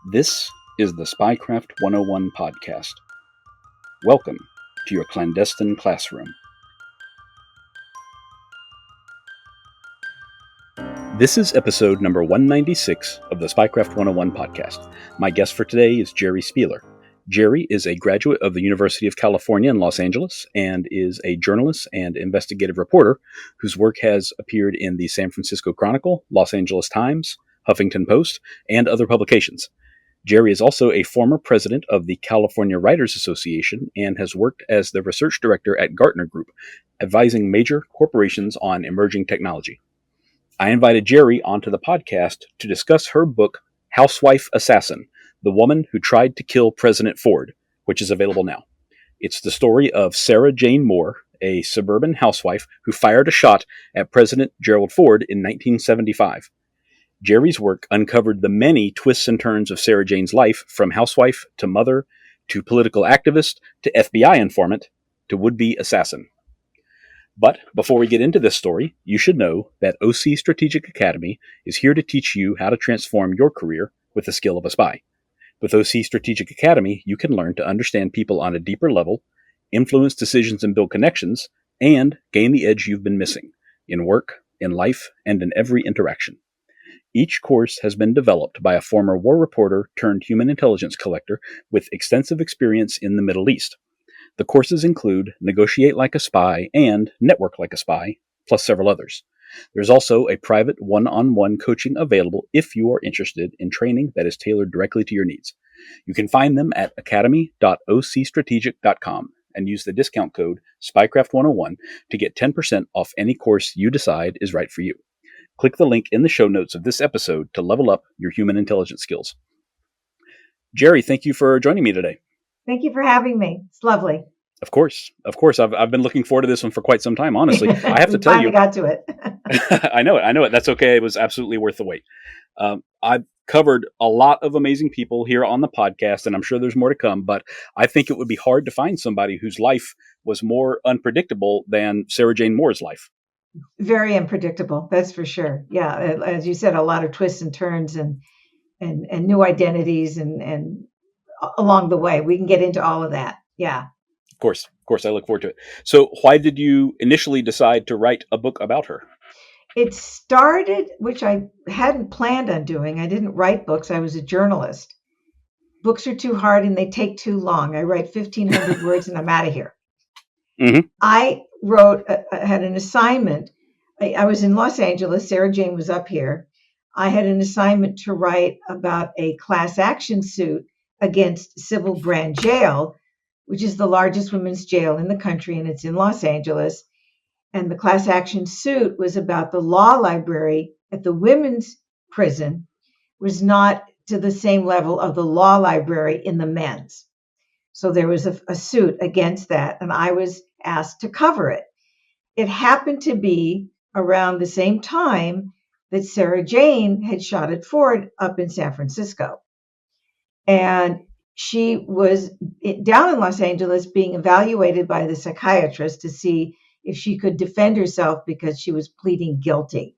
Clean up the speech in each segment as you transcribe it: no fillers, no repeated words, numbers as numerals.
This is the Spycraft 101 podcast. Welcome to your clandestine classroom. This is episode number 196 of the Spycraft 101 podcast. My guest for today is Geri Spieler. Geri is a graduate of the University of California in Los Angeles and is a journalist and investigative reporter whose work has appeared in the San Francisco Chronicle, Los Angeles Times, Huffington Post, and other publications. Geri is also a former president of the California Writers Association and has worked as the research director at Gartner Group, advising major corporations on emerging technology. I invited Geri onto the podcast to discuss her book, Housewife Assassin, The Woman Who Tried to Kill President Ford, which is available now. It's the story of Sara Jane Moore, a suburban housewife who fired a shot at President Gerald Ford in 1975. Geri's work uncovered the many twists and turns of Sara Jane's life, from housewife to mother to political activist to FBI informant to would-be assassin. But before we get into this story, you should know that OC Strategic Academy is here to teach you how to transform your career with the skill of a spy. With OC Strategic Academy, you can learn to understand people on a deeper level, influence decisions and build connections, and gain the edge you've been missing in work, in life, and in every interaction. Each course has been developed by a former war reporter turned human intelligence collector with extensive experience in the Middle East. The courses include Negotiate Like a Spy and Network Like a Spy, plus several others. There's also a private one-on-one coaching available if you are interested in training that is tailored directly to your needs. You can find them at academy.ocstrategic.com and use the discount code SPYCRAFT101 to get 10% off any course you decide is right for you. Click the link in the show notes of this episode to level up your human intelligence skills. Geri, thank you for joining me today. Thank you for having me. It's lovely. Of course. I've been looking forward to this one for quite some time, honestly. I have to tell you. Got to it. I know it. That's okay. It was absolutely worth the wait. I've covered a lot of amazing people here on the podcast, and I'm sure there's more to come, but I think it would be hard to find somebody whose life was more unpredictable than Sara Jane Moore's life. Very unpredictable, that's for sure. Yeah, as you said, a lot of twists and turns and new identities and along the way. We can get into all of that. Yeah. Of course, I look forward to it. So why did you initially decide to write a book about her? It started, which I hadn't planned on doing. I didn't write books. I was a journalist. Books are too hard and they take too long. I write 1,500 words and I'm out of here. Mm-hmm. I had an assignment. I was in Los Angeles. Sara Jane was up here. I had an assignment to write about a class action suit against Civil Brand Jail, which is the largest women's jail in the country, and it's in Los Angeles. And the class action suit was about the law library at the women's prison was not to the same level of the law library in the men's. So there was a suit against that, and I was asked to cover it. It happened to be around the same time that Sara Jane had shot at Ford up in San Francisco. And she was down in Los Angeles being evaluated by the psychiatrist to see if she could defend herself because she was pleading guilty.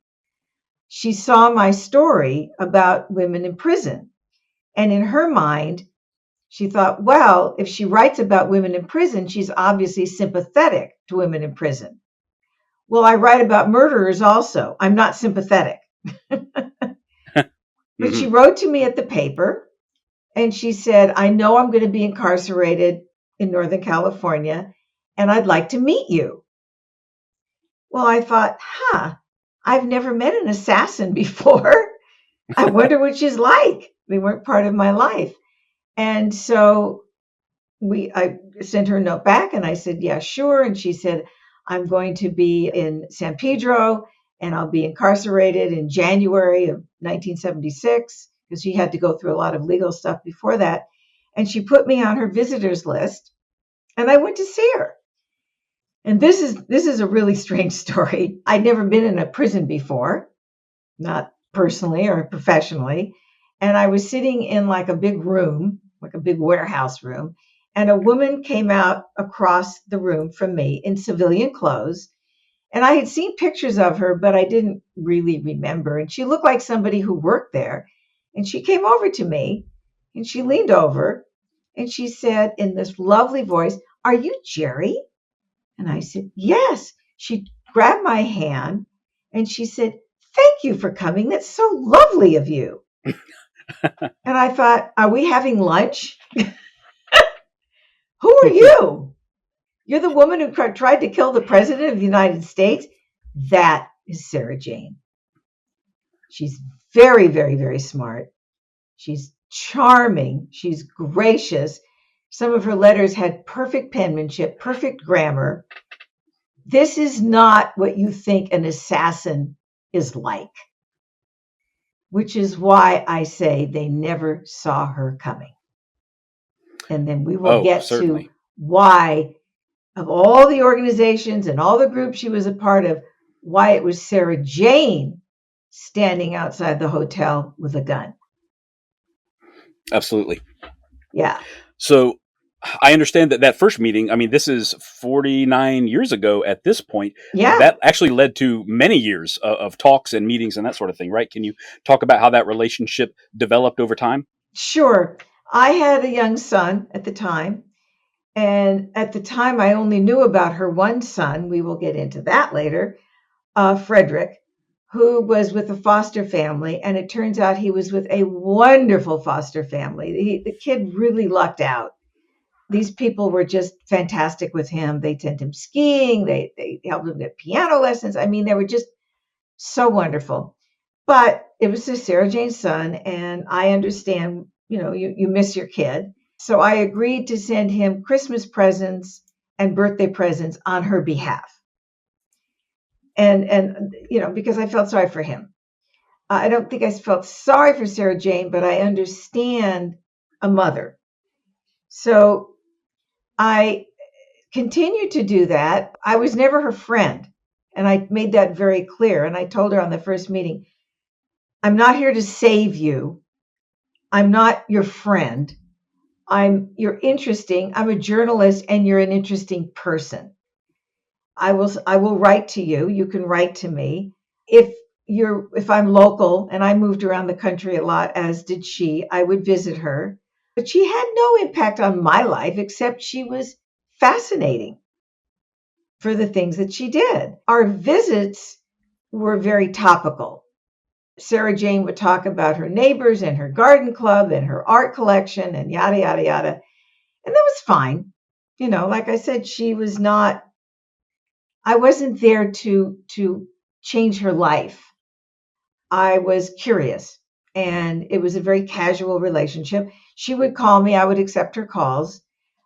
She saw my story about women in prison. And in her mind, she thought, well, if she writes about women in prison, she's obviously sympathetic to women in prison. Well, I write about murderers also. I'm not sympathetic. But she wrote to me at the paper and she said, I know I'm going to be incarcerated in Northern California and I'd like to meet you. Well, I thought, I've never met an assassin before. I wonder what she's like. They weren't part of my life. And so I sent her a note back and I said, yeah, sure. And she said, I'm going to be in San Pedro and I'll be incarcerated in January of 1976 because she had to go through a lot of legal stuff before that. And she put me on her visitors list and I went to see her. And this is a really strange story. I'd never been in a prison before, not personally or professionally. And I was sitting in like a big room, like a big warehouse room. And a woman came out across the room from me in civilian clothes. And I had seen pictures of her, but I didn't really remember. And she looked like somebody who worked there. And she came over to me And she leaned over and she said in this lovely voice, "Are you Geri?" And I said, "Yes." She grabbed my hand and she said, "Thank you for coming. That's so lovely of you." And I thought, are we having lunch? Who are you? You're the woman who tried to kill the president of the United States? That is Sara Jane. She's very, very, very smart. She's charming. She's gracious. Some of her letters had perfect penmanship, perfect grammar. This is not what you think an assassin is like, which is why I say they never saw her coming. And then we will get certainly. to why, of all the organizations and all the groups she was a part of, why it was Sara Jane standing outside the hotel with a gun. Absolutely. Yeah. So I understand that first meeting, I mean, this is 49 years ago at this point. Yeah. That actually led to many years of talks and meetings and that sort of thing, right? Can you talk about how that relationship developed over time? Sure. I had a young son at the time. And at the time, I only knew about her one son. We will get into that later, Frederick, who was with a foster family. And it turns out he was with a wonderful foster family. The kid really lucked out. These people were just fantastic with him. They sent him skiing. They helped him get piano lessons. I mean, they were just so wonderful. But it was a Sara Jane's son. And I understand, you miss your kid. So I agreed to send him Christmas presents and birthday presents on her behalf. And because I felt sorry for him. I don't think I felt sorry for Sara Jane, but I understand a mother. So I continued to do that. I was never her friend. And I made that very clear. And I told her on the first meeting, I'm not here to save you. I'm not your friend. You're interesting. I'm a journalist and you're an interesting person. I will write to you. You can write to me. If I'm local and I moved around the country a lot, as did she, I would visit her. But she had no impact on my life except she was fascinating for the things that she did. Our visits were very topical. Sara Jane would talk about her neighbors and her garden club and her art collection and yada, yada, yada. And that was fine. Like I said, I wasn't there to change her life. I was curious and it was a very casual relationship. She would call me, I would accept her calls.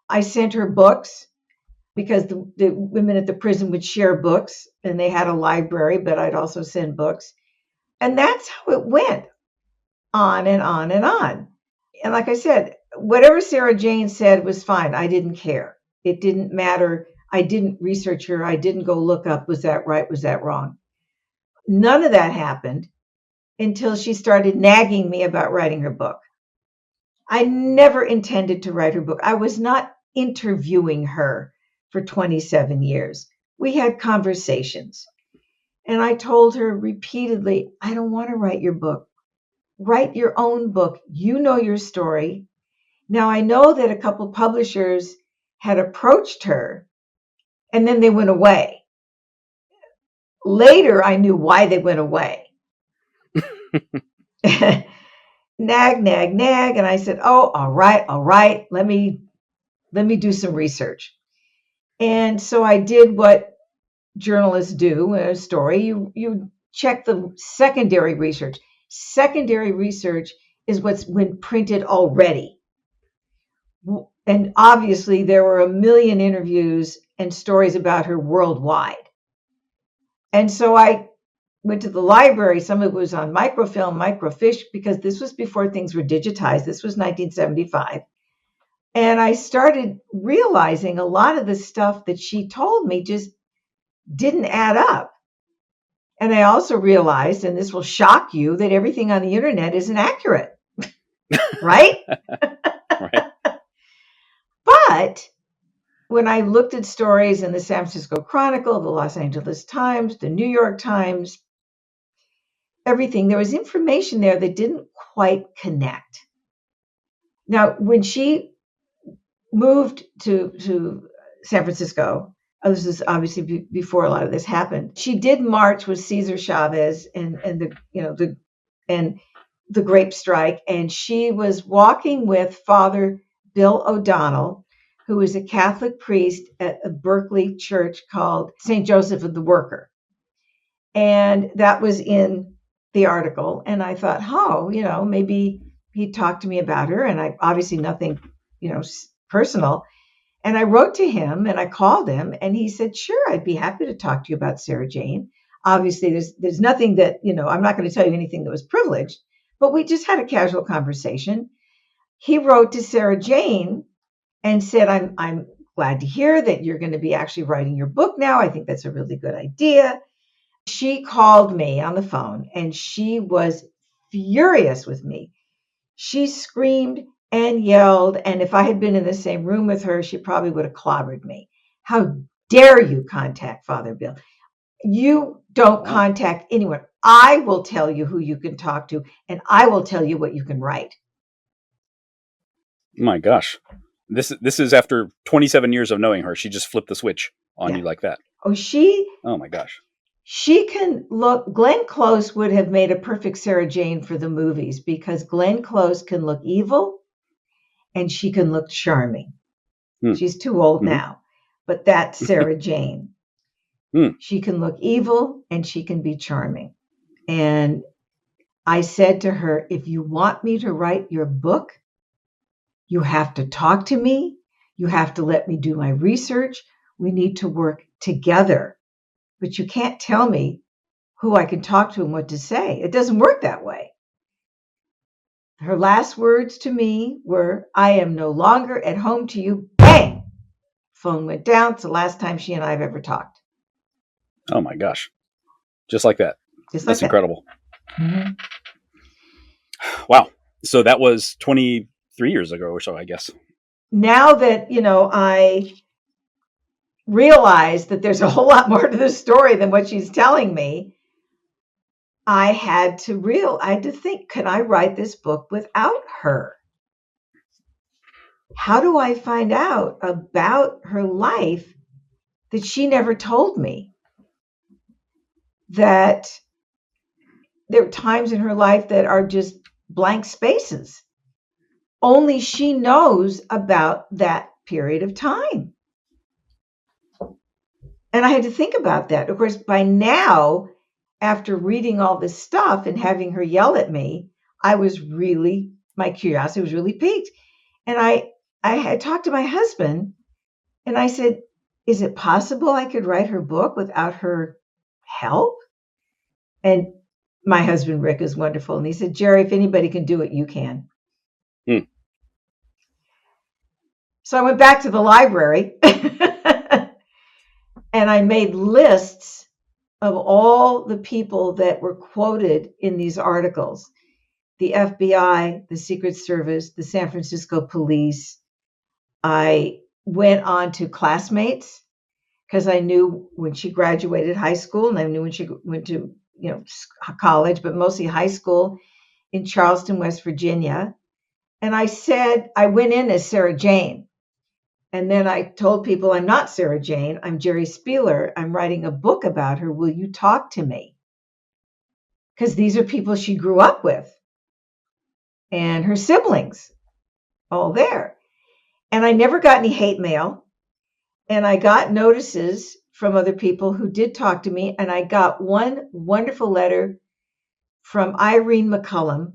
I sent her books because the women at the prison would share books and they had a library, but I'd also send books. And that's how it went on and on and on. And like I said, whatever Sara Jane said was fine. I didn't care. It didn't matter. I didn't research her. I didn't go look up, was that right? Was that wrong? None of that happened until she started nagging me about writing her book. I never intended to write her book. I was not interviewing her for 27 years. We had conversations. And I told her repeatedly, I don't want to write your book. Write your own book. You know your story. Now, I know that a couple publishers had approached her and then they went away. Later, I knew why they went away. Nag, nag, nag. And I said, oh, all right. Let me do some research. And so I did what journalists do in a story. You check the secondary research. Secondary research is what's been printed already. And obviously, there were a million interviews and stories about her worldwide. And so I went to the library. Some of it was on microfilm, microfiche, because this was before things were digitized. This was 1975. And I started realizing a lot of the stuff that she told me just didn't add up. And I also realized, and this will shock you, that everything on the internet isn't accurate. Right? Right. But when I looked at stories in the San Francisco Chronicle, the Los Angeles Times, the New York Times, everything, there was information there that didn't quite connect. Now, when she moved to San Francisco, this is obviously before a lot of this happened. She did march with Cesar Chavez and the grape strike, and she was walking with Father Bill O'Donnell, who is a Catholic priest at a Berkeley church called St. Joseph of the Worker. And that was in the article. And I thought, maybe he talked to me about her. And I obviously nothing, personal. And I wrote to him and I called him and he said, sure, I'd be happy to talk to you about Sara Jane. Obviously, there's nothing that, I'm not going to tell you anything that was privileged, but we just had a casual conversation. He wrote to Sara Jane and said, I'm glad to hear that you're going to be actually writing your book now. I think that's a really good idea. She called me on the phone and she was furious with me. She screamed and yelled, and if I had been in the same room with her, she probably would have clobbered me. How dare you contact Father Bill? You don't contact anyone. I will tell you who you can talk to, and I will tell you what you can write. My gosh. This is after 27 years of knowing her. She just flipped the switch on you like that. Oh my gosh. She can look, Glenn Close would have made a perfect Sara Jane for the movies because Glenn Close can look evil and she can look charming. She's too old now, but that's Sara Jane. She can look evil and she can be charming. And I said to her, if you want me to write your book, you have to talk to me. You have to let me do my research. We need to work together. But you can't tell me who I can talk to and what to say. It doesn't work that way. Her last words to me were, I am no longer at home to you. Bang! Phone went down. It's the last time she and I have ever talked. Oh my gosh. Just like that. That's incredible. Mm-hmm. Wow. So that was 23 years ago or so, I guess. Now that, I realize that there's a whole lot more to the story than what she's telling me, I had to think, can I write this book without her? How do I find out about her life that she never told me? That there are times in her life that are just blank spaces. Only she knows about that period of time. And I had to think about that. Of course, by now, after reading all this stuff and having her yell at me, my curiosity was really piqued. And I had talked to my husband and I said, is it possible I could write her book without her help? And my husband, Rick, is wonderful. And he said, Geri, if anybody can do it, you can. So I went back to the library and I made lists of all the people that were quoted in these articles. The FBI, the Secret Service, the San Francisco police. I went on to classmates because I knew when she graduated high school and I knew when she went to college, but mostly high school in Charleston, West Virginia. And I went in as Sara Jane. And then I told people, I'm not Sara Jane. I'm Geri Spieler. I'm writing a book about her. Will you talk to me? Because these are people she grew up with and her siblings all there. And I never got any hate mail. And I got notices from other people who did talk to me. And I got one wonderful letter from Irene McCullum,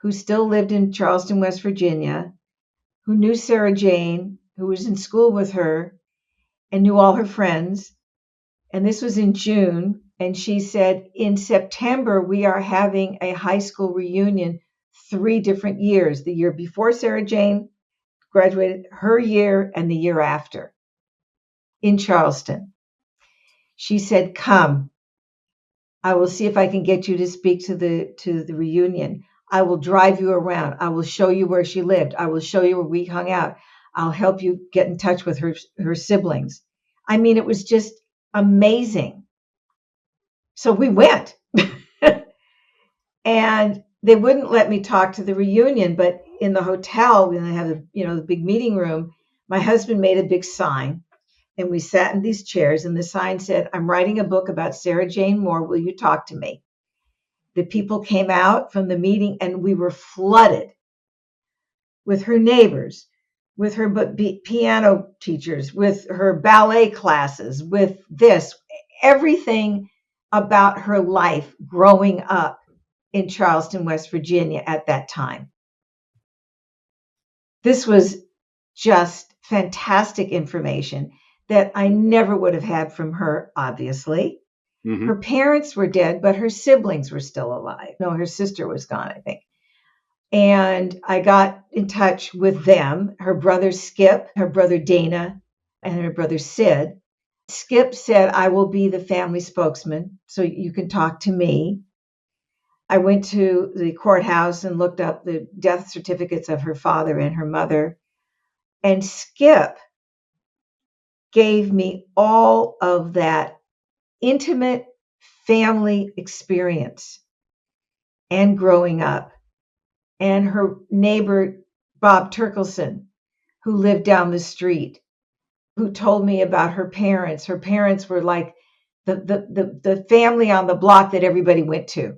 who still lived in Charleston, West Virginia, who knew Sara Jane, who was in school with her and knew all her friends. And this was in June. And she said, in September, we are having a high school reunion 3 different years, the year before Sara Jane graduated, her year, and the year after in Charleston. She said, come. I will see if I can get you to speak to the reunion. I will drive you around. I will show you where she lived. I will show you where we hung out. I'll help you get in touch with her siblings. I mean, it was just amazing. So we went. And they wouldn't let me talk to the reunion, but in the hotel, when they have the big meeting room, my husband made a big sign, and we sat in these chairs, and the sign said, "I'm writing a book about Sara Jane Moore. Will you talk to me?" The people came out from the meeting, and we were flooded with her neighbors, with her piano teachers, with her ballet classes, with everything about her life growing up in Charleston, West Virginia at that time. This was just fantastic information that I never would have had from her, obviously. Mm-hmm. Her parents were dead, but her siblings were still alive. No, her sister was gone, I think. And I got in touch with them, her brother Skip, her brother Dana, and her brother Sid. Skip said, "I will be the family spokesman, so you can talk to me." I went to the courthouse and looked up the death certificates of her father and her mother. And Skip gave me all of that intimate family experience and growing up. And her neighbor, Bob Turkelson, who lived down the street, who told me about her parents. Her parents were like the family on the block that everybody went to.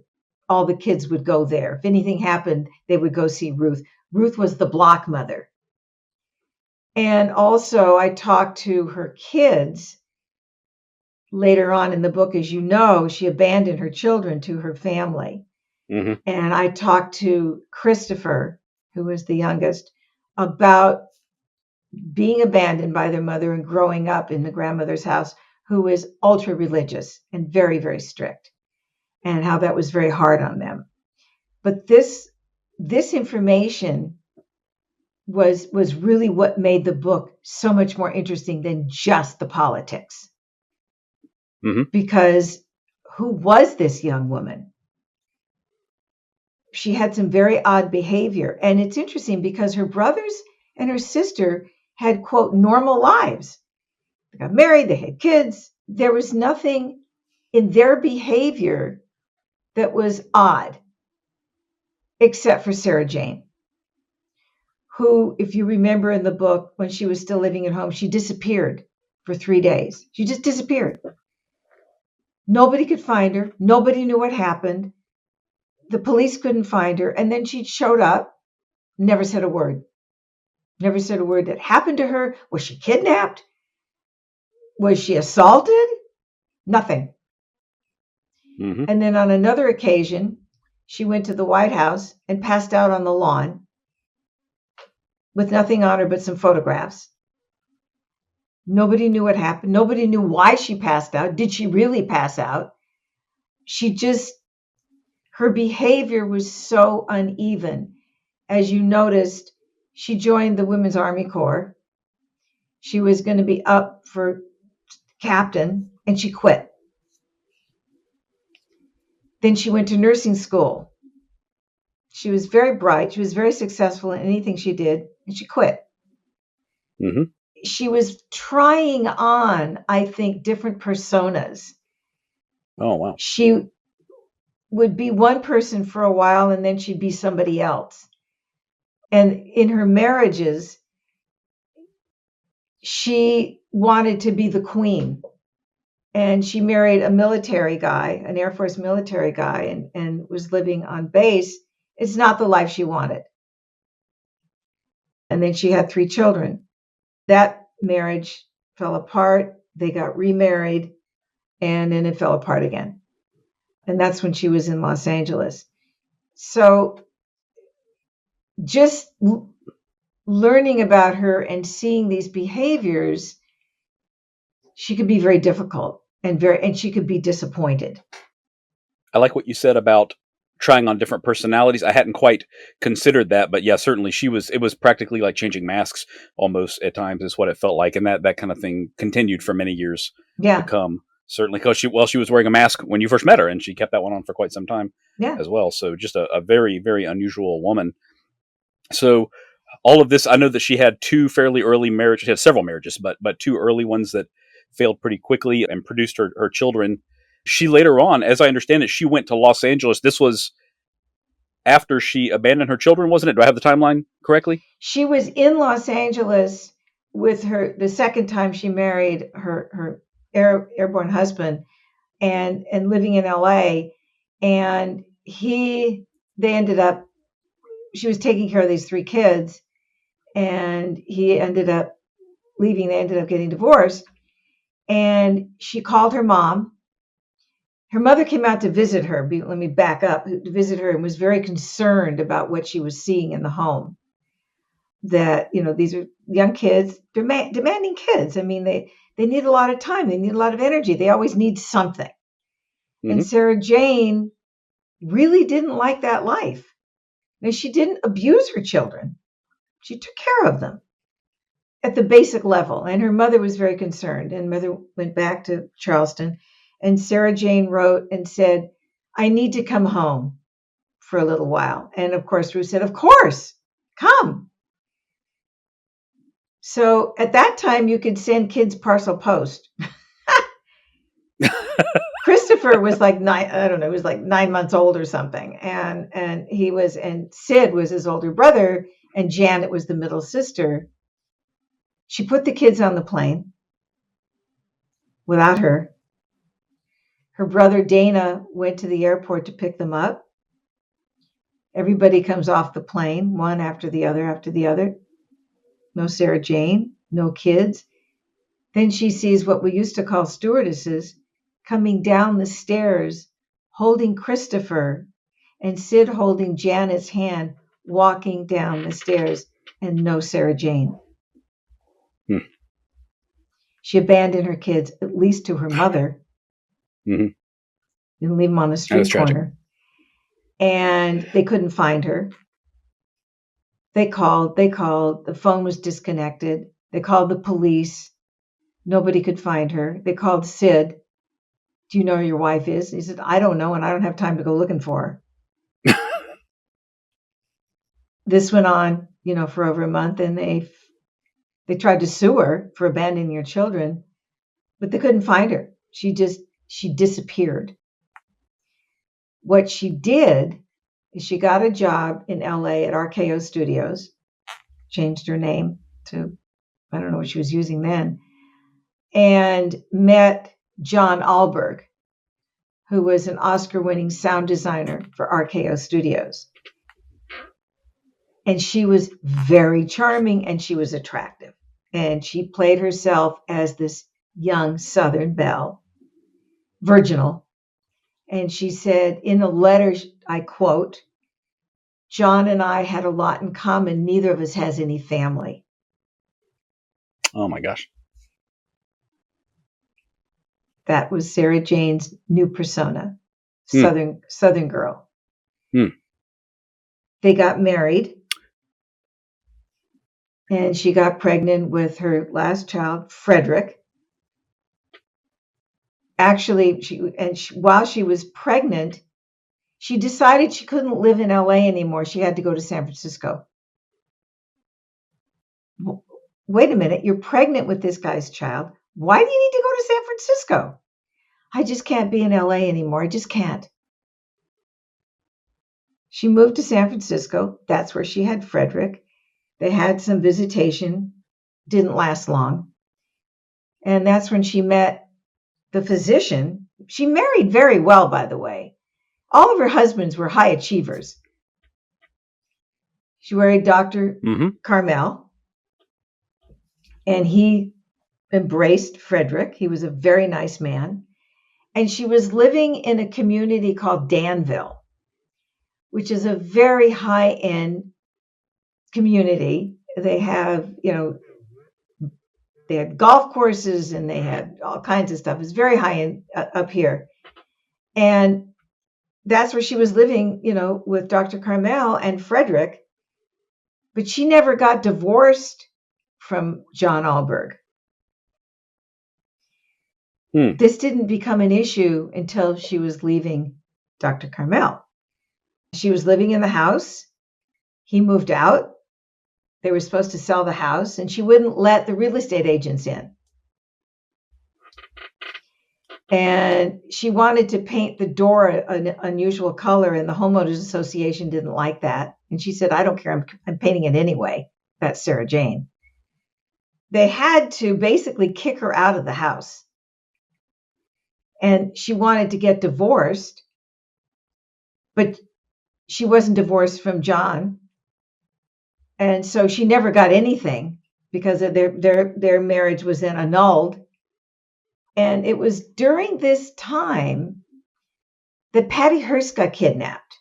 All the kids would go there. If anything happened, they would go see Ruth. Ruth was the block mother. And also, I talked to her kids later on in the book. As you know, she abandoned her children to her family. Mm-hmm. And I talked to Christopher, who was the youngest, about being abandoned by their mother and growing up in the grandmother's house, who was ultra religious and very, very strict, and how that was very hard on them. But this information was really what made the book so much more interesting than just the politics. Mm-hmm. Because who was this young woman? She had some very odd behavior. And it's interesting because her brothers and her sister had, quote, normal lives. They got married, they had kids. There was nothing in their behavior that was odd, except for Sara Jane, who, if you remember in the book, when she was still living at home, she disappeared for 3 days. She just disappeared. Nobody could find her. Nobody knew what happened. The police couldn't find her. And then she showed up, never said a word. Never said a word that happened to her. Was she kidnapped? Was she assaulted? Nothing. Mm-hmm. And then on another occasion, she went to the White House and passed out on the lawn with nothing on her but some photographs. Nobody knew what happened. Nobody knew why she passed out. Did she really pass out? Her behavior was so uneven. As you noticed, she joined the Women's Army Corps. She was going to be up for captain, and she quit. Then she went to nursing school. She was very bright. She was very successful in anything she did, and she quit. Mm-hmm. She was trying on, I think, different personas. Oh, wow. She would be one person for a while, and then she'd be somebody else. And in her marriages, she wanted to be the queen. And she married a military guy, an Air Force military guy, and was living on base. It's not the life she wanted. And then she had 3 children. That marriage fell apart. They got remarried, and then it fell apart again. And that's when she was in Los Angeles. So just learning about her and seeing these behaviors, she could be very difficult and she could be disappointed. I like what you said about trying on different personalities. I hadn't quite considered that, but yeah, certainly it was practically like changing masks almost at times is what it felt like. And that kind of thing continued for many years to come. Certainly, because she was wearing a mask when you first met her, and she kept that one on for quite some time as well. So just a very, very unusual woman. So all of this, I know that she had 2 fairly early marriages. She had several marriages, but 2 early ones that failed pretty quickly and produced her children. She later on, as I understand it, she went to Los Angeles. This was after she abandoned her children, wasn't it? Do I have the timeline correctly? She was in Los Angeles with the second time she married her airborne husband, and living in LA. And they ended up, she was taking care of these 3 kids, and he ended up leaving. They ended up getting divorced. And she called her mom. Her mother came out to visit her. Let me back up, to visit her, and was very concerned about what she was seeing in the home. That, these are young kids, demanding kids. I mean, they need a lot of time. They need a lot of energy. They always need something. Mm-hmm. And Sara Jane really didn't like that life. Now, she didn't abuse her children. She took care of them at the basic level. And her mother was very concerned. And mother went back to Charleston. And Sara Jane wrote and said, "I need to come home for a little while." And of course, Ruth said, "Of course, come." So at that time, you could send kids parcel post. Christopher was like 9 months old or something. And Sid was his older brother, and Janet was the middle sister. She put the kids on the plane without her. Her brother Dana went to the airport to pick them up. Everybody comes off the plane, one after the other. No Sara Jane, no kids. Then she sees what we used to call stewardesses coming down the stairs, holding Christopher, and Sid holding Janet's hand, walking down the stairs, and no Sara Jane. She abandoned her kids, at least to her mother. Mm-hmm. Didn't leave them on the street corner. And they couldn't find her. They called. The phone was disconnected. They called the police. Nobody could find her. They called Sid. "Do you know where your wife is?" He said, "I don't know, and I don't have time to go looking for her." This went on, for over a month, and they tried to sue her for abandoning your children, but they couldn't find her. She disappeared. What she did is she got a job in LA at RKO Studios, changed her name to, I don't know what she was using then, and met John Alberg, who was an Oscar-winning sound designer for RKO Studios. And she was very charming, and she was attractive. And she played herself as this young Southern belle, virginal. And she said in a letter, I quote, "John and I had a lot in common. Neither of us has any family." Oh my gosh. That was Sara Jane's new persona, Southern girl. They got married, and she got pregnant with her last child, Frederick. Actually, while she was pregnant, she decided she couldn't live in LA anymore. She had to go to San Francisco. Wait a minute, you're pregnant with this guy's child. Why do you need to go to San Francisco? "I just can't be in LA anymore. I just can't." She moved to San Francisco. That's where she had Frederick. They had some visitation, didn't last long. And that's when she met the physician. She married very well, by the way. All of her husbands were high achievers. She married Dr. Carmel, and he embraced Frederick. He was a very nice man. And she was living in a community called Danville, which is a very high-end community. They have, they had golf courses, and they had all kinds of stuff. It's very high-end up here. And that's where she was living, with Dr. Carmel and Frederick. But she never got divorced from John Alberg. This didn't become an issue until she was leaving Dr. Carmel. She was living in the house. He moved out. They were supposed to sell the house, and she wouldn't let the real estate agents in. And she wanted to paint the door an unusual color, and the homeowners association didn't like that. And she said, I don't care, I'm painting it anyway. That's Sara Jane. They had to basically kick her out of the house. And she wanted to get divorced, but she wasn't divorced from John. And so she never got anything because of their marriage was then annulled. And it was during this time that Patty Hearst got kidnapped.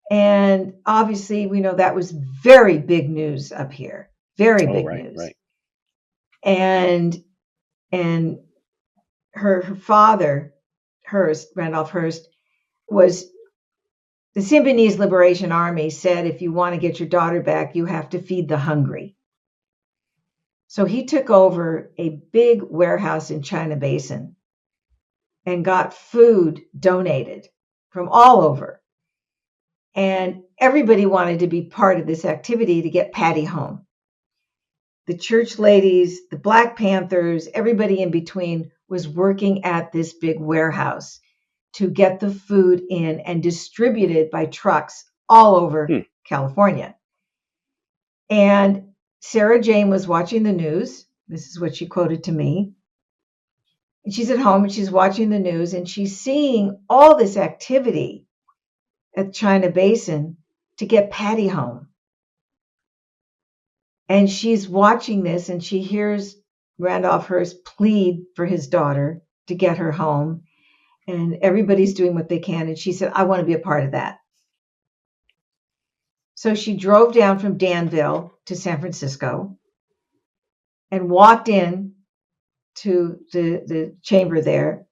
And obviously, we know that was very big news up here. Very big news. Right. And her father, Hearst, Randolph Hearst, was the Symbionese Liberation Army said, if you want to get your daughter back, you have to feed the hungry. So he took over a big warehouse in China Basin and got food donated from all over. And everybody wanted to be part of this activity to get Patty home. The church ladies, the Black Panthers, everybody in between was working at this big warehouse to get the food in and distributed by trucks all over California. And Sara Jane was watching the news. This is what she quoted to me. And she's at home and she's watching the news and she's seeing all this activity at China Basin to get Patty home. And she's watching this and she hears Randolph Hearst plead for his daughter to get her home. And everybody's doing what they can. And she said, I want to be a part of that. So she drove down from Danville to San Francisco and walked in to the chamber there.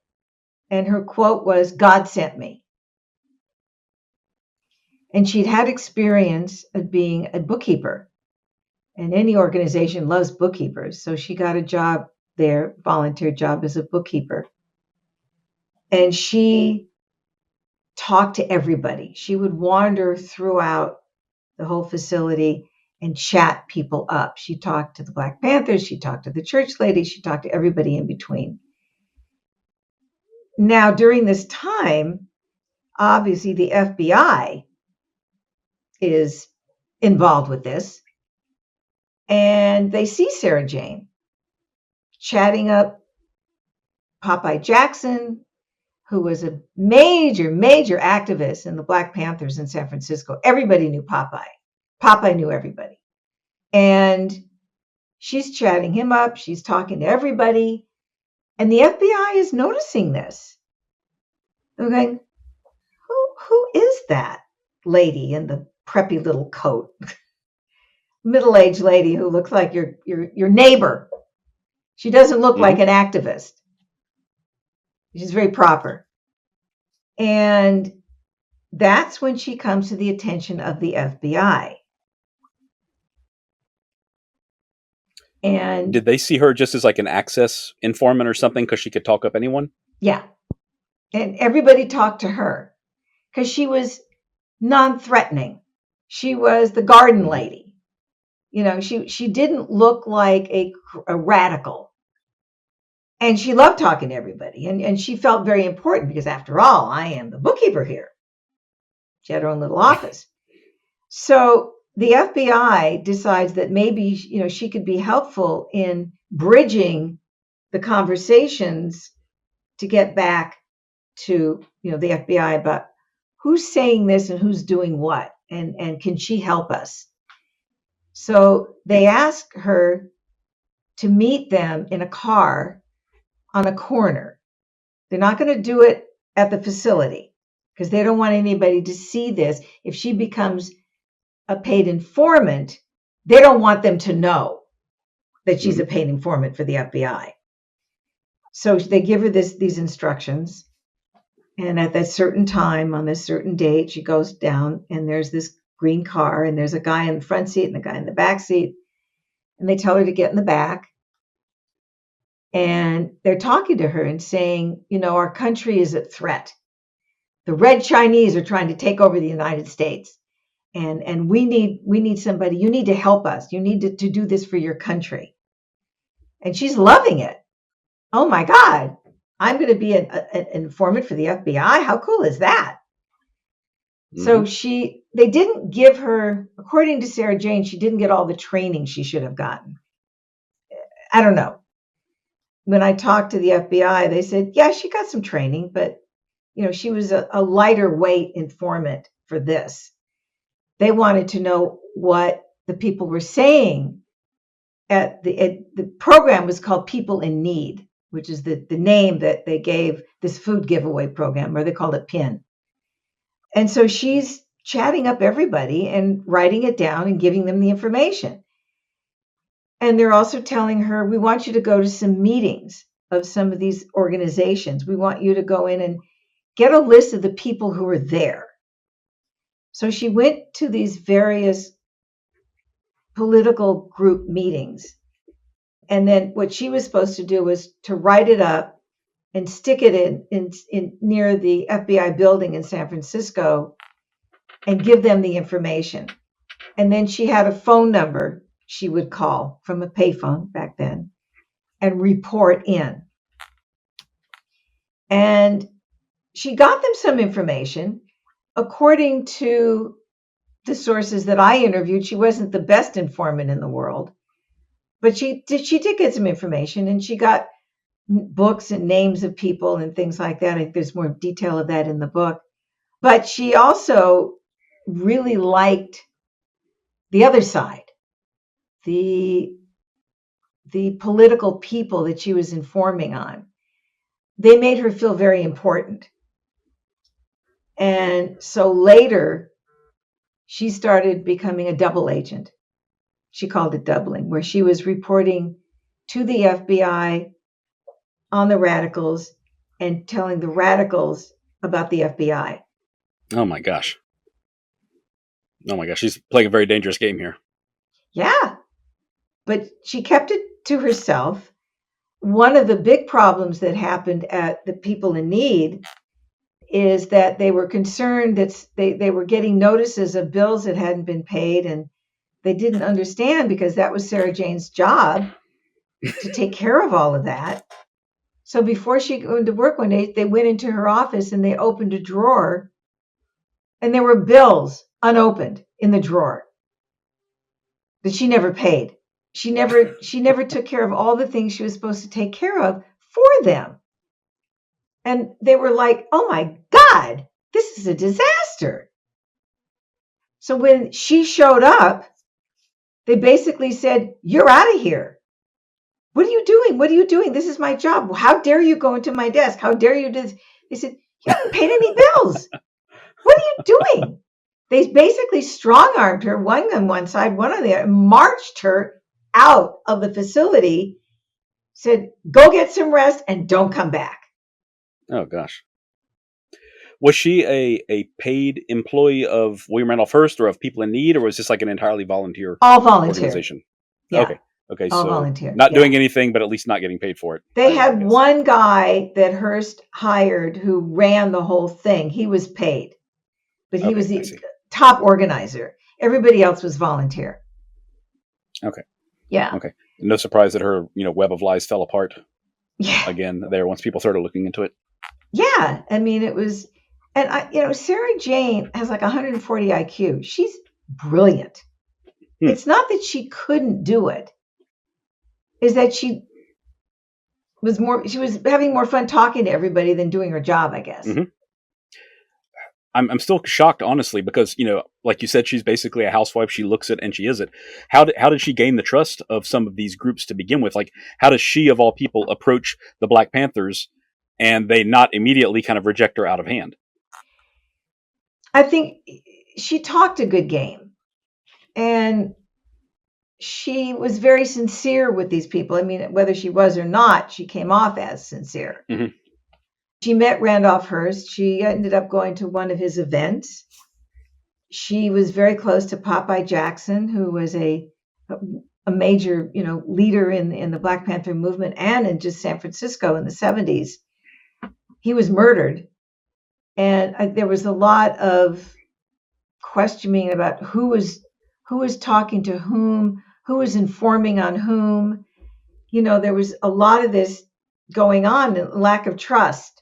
And her quote was, God sent me. And she'd had experience of being a bookkeeper. And any organization loves bookkeepers. So she got a job there, volunteer job as a bookkeeper. And she talked to everybody. She would wander throughout the whole facility and chat people up. She talked to the Black Panthers. She talked to the church ladies. She talked to everybody in between. Now, during this time, obviously the FBI is involved with this. And they see Sara Jane chatting up Popeye Jackson, who was a major activist in the Black Panthers in San Francisco. Everybody knew Popeye. Popeye knew everybody. And she's chatting him up. She's talking to everybody. And the FBI is noticing this. They're going, who is that lady in the preppy little coat? Middle-aged lady who looks like your neighbor. She doesn't look like an activist. She's very proper. And that's when she comes to the attention of the FBI. And did they see her just as like an access informant or something because she could talk up anyone? Yeah. And everybody talked to her because she was non-threatening. She was the garden lady. You know, she didn't look like a radical. And she loved talking to everybody. And she felt very important because, after all, I am the bookkeeper here. She had her own little office. So the FBI decides that maybe, she could be helpful in bridging the conversations to get back to, the FBI about who's saying this and who's doing what, and can she help us? So they ask her to meet them in a car on a corner. They're not going to do it at the facility because they don't want anybody to see this. If she becomes a paid informant, they don't want them to know that she's a paid informant for the FBI. So they give her these instructions. And at that certain time, on this certain date, she goes down and there's this green car and there's a guy in the front seat and a guy in the back seat. And they tell her to get in the back. And they're talking to her and saying, our country is at threat. The Red Chinese are trying to take over the United States. And we need somebody. You need to help us. You need to do this for your country. And she's loving it. Oh my God. I'm going to be an informant for the FBI. How cool is that? So they didn't give her, according to Sara Jane, she didn't get all the training she should have gotten. I don't know. When I talked to the FBI, they said, yeah, she got some training, but she was a lighter weight informant for this. They wanted to know what the people were saying. The program was called People in Need, which is the name that they gave this food giveaway program, or they called it PIN. And so she's chatting up everybody and writing it down and giving them the information. And they're also telling her, we want you to go to some meetings of some of these organizations. We want you to go in and get a list of the people who are there. So she went to these various political group meetings. And then what she was supposed to do was to write it up and stick it in near the FBI building in San Francisco and give them the information. And then she had a phone number she would call from a payphone back then and report in. And she got them some information. According to the sources that I interviewed, she wasn't the best informant in the world, but she did get some information, and she got books and names of people and things like that. I think there's more detail of that in the book. But she also really liked the other side, the political people that she was informing on. They made her feel very important. And so later, she started becoming a double agent. She called it doubling, where she was reporting to the FBI on the radicals and telling the radicals about the FBI. Oh my gosh. She's playing a very dangerous game here. Yeah. But she kept it to herself. One of the big problems that happened at the People in Need is that they were concerned that they were getting notices of bills that hadn't been paid, and they didn't understand, because that was Sara Jane's job to take care of all of that. So before she went to work one day, they went into her office and they opened a drawer, and there were bills unopened in the drawer that she never paid. She never took care of all the things she was supposed to take care of for them. And they were like, oh my God, this is a disaster. So when she showed up, they basically said, you're out of here. What are you doing? What are you doing? This is my job. How dare you go into my desk? How dare you do this? They said, you haven't paid any bills. What are you doing? They basically strong-armed her, one on one side, one on the other, marched her out of the facility, said, go get some rest and don't come back. Oh, gosh. Was she a paid employee of William Randolph Hearst or of People in Need, or was this like an entirely volunteer all volunteer organization? Yeah. Okay. All so volunteer. Not doing anything, but at least not getting paid for it. They had one guy that Hearst hired who ran the whole thing. He was paid, but he was the top organizer. Everybody else was volunteer. Okay. Yeah. Okay. No surprise that her, web of lies fell apart. Yeah. Again, there once people started looking into it. Yeah. I mean, it was, and Sara Jane has like 140 IQ. She's brilliant. It's not that she couldn't do it. Is that she was having more fun talking to everybody than doing her job, I guess. Mm-hmm. I'm still shocked, honestly, because, like you said, she's basically a housewife. She looks it and she is it. How did she gain the trust of some of these groups to begin with? Like, how does she, of all people, approach the Black Panthers and they not immediately kind of reject her out of hand? I think she talked a good game, and she was very sincere with these people. I mean, whether she was or not, she came off as sincere. Mm-hmm. She met Randolph Hearst. She ended up going to one of his events. She was very close to Popeye Jackson, who was a major, leader in the Black Panther movement and in just San Francisco in the 70s. He was murdered. And there was a lot of questioning about who was talking to whom, who was informing on whom. There was a lot of this going on, and lack of trust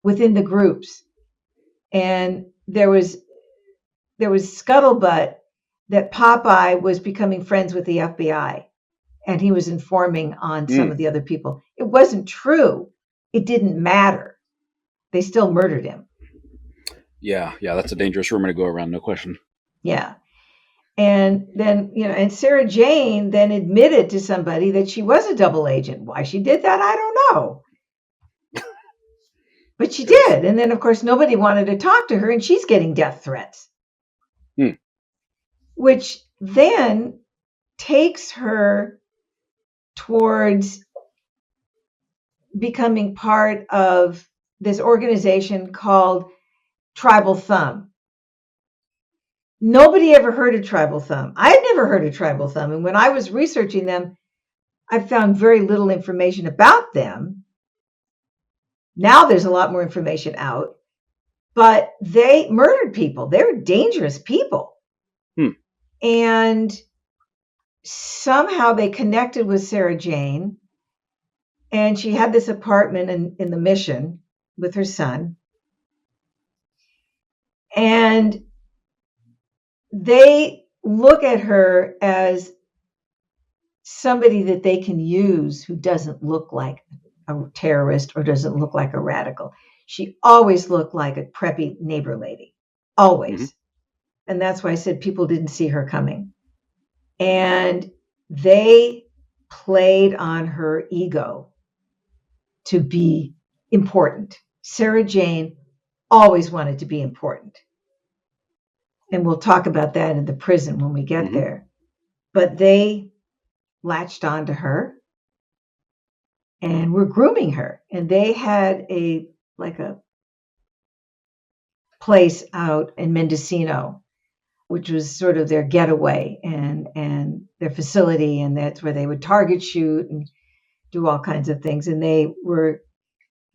within the groups. And there was scuttlebutt that Popeye was becoming friends with the FBI, and he was informing on some of the other people. It wasn't true. It didn't matter. They still murdered him. Yeah, that's a dangerous rumor to go around, no question. Yeah. And then, and Sara Jane then admitted to somebody that she was a double agent. Why she did that, I don't know. But she did. And then, of course, nobody wanted to talk to her, and she's getting death threats. Which then takes her towards becoming part of this organization called Tribal Thumb. Nobody ever heard of Tribal Thumb. I had never heard of Tribal Thumb. And when I was researching them, I found very little information about them. Now there's a lot more information out. But they murdered people. They were dangerous people. And somehow they connected with Sara Jane. And she had this apartment in the Mission with her son. And they look at her as somebody that they can use who doesn't look like a terrorist or doesn't look like a radical. She always looked like a preppy neighbor lady. Always. And that's why I said people didn't see her coming. And they played on her ego to be important. Sara Jane always wanted to be important. And we'll talk about that in the prison when we get there. But they latched on to her and were grooming her. And they had a place out in Mendocino, which was sort of their getaway and their facility. And that's where they would target shoot and do all kinds of things. And they were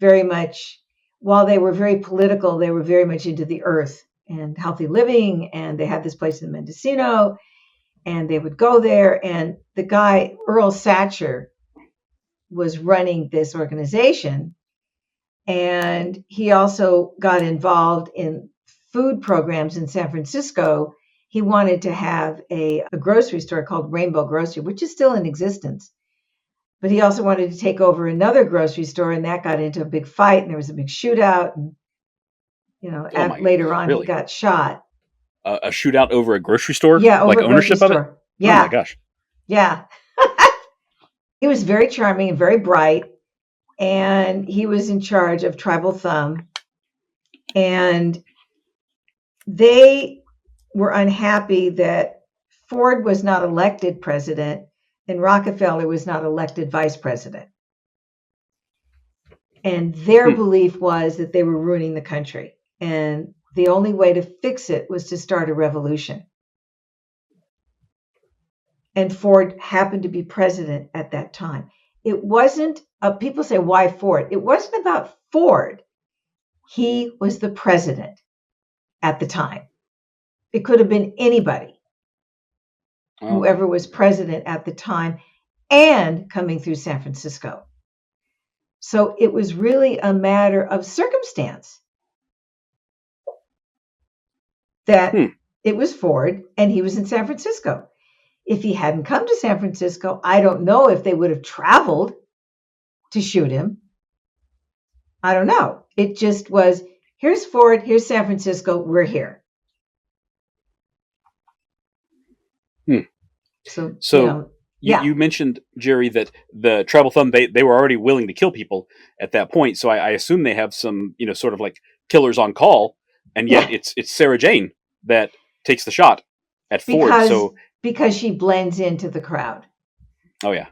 very much, while they were very political, they were very much into the earth and healthy living. And they had this place in Mendocino, and they would go there. And the guy, Earl Satcher, was running this organization. And he also got involved in food programs in San Francisco. He wanted to have a grocery store called Rainbow Grocery, which is still in existence. But he also wanted to take over another grocery store, and that got into a big fight, and there was a big shootout. And, later on, really? He got shot. A shootout over a grocery store? Yeah, over like ownership of it? Yeah. Oh my gosh. Yeah. He was very charming and very bright, and he was in charge of Tribal Thumb. And they were unhappy that Ford was not elected president and Rockefeller was not elected vice president. And their belief was that they were ruining the country. And the only way to fix it was to start a revolution. And Ford happened to be president at that time. It wasn't, people say, why Ford? It wasn't about Ford. He was the president at the time. It could have been anybody, whoever was president at the time and coming through San Francisco. So it was really a matter of circumstance that it was Ford and he was in San Francisco. If he hadn't come to San Francisco, I don't know if they would have traveled to shoot him. I don't know. It just was, here's Ford, here's San Francisco, we're here. So you mentioned, Geri, that the Tribal Thumb, they were already willing to kill people at that point. So I assume they have some, sort of like killers on call. And yet it's Sara Jane that takes the shot at Ford. Because she blends into the crowd. Oh, yeah.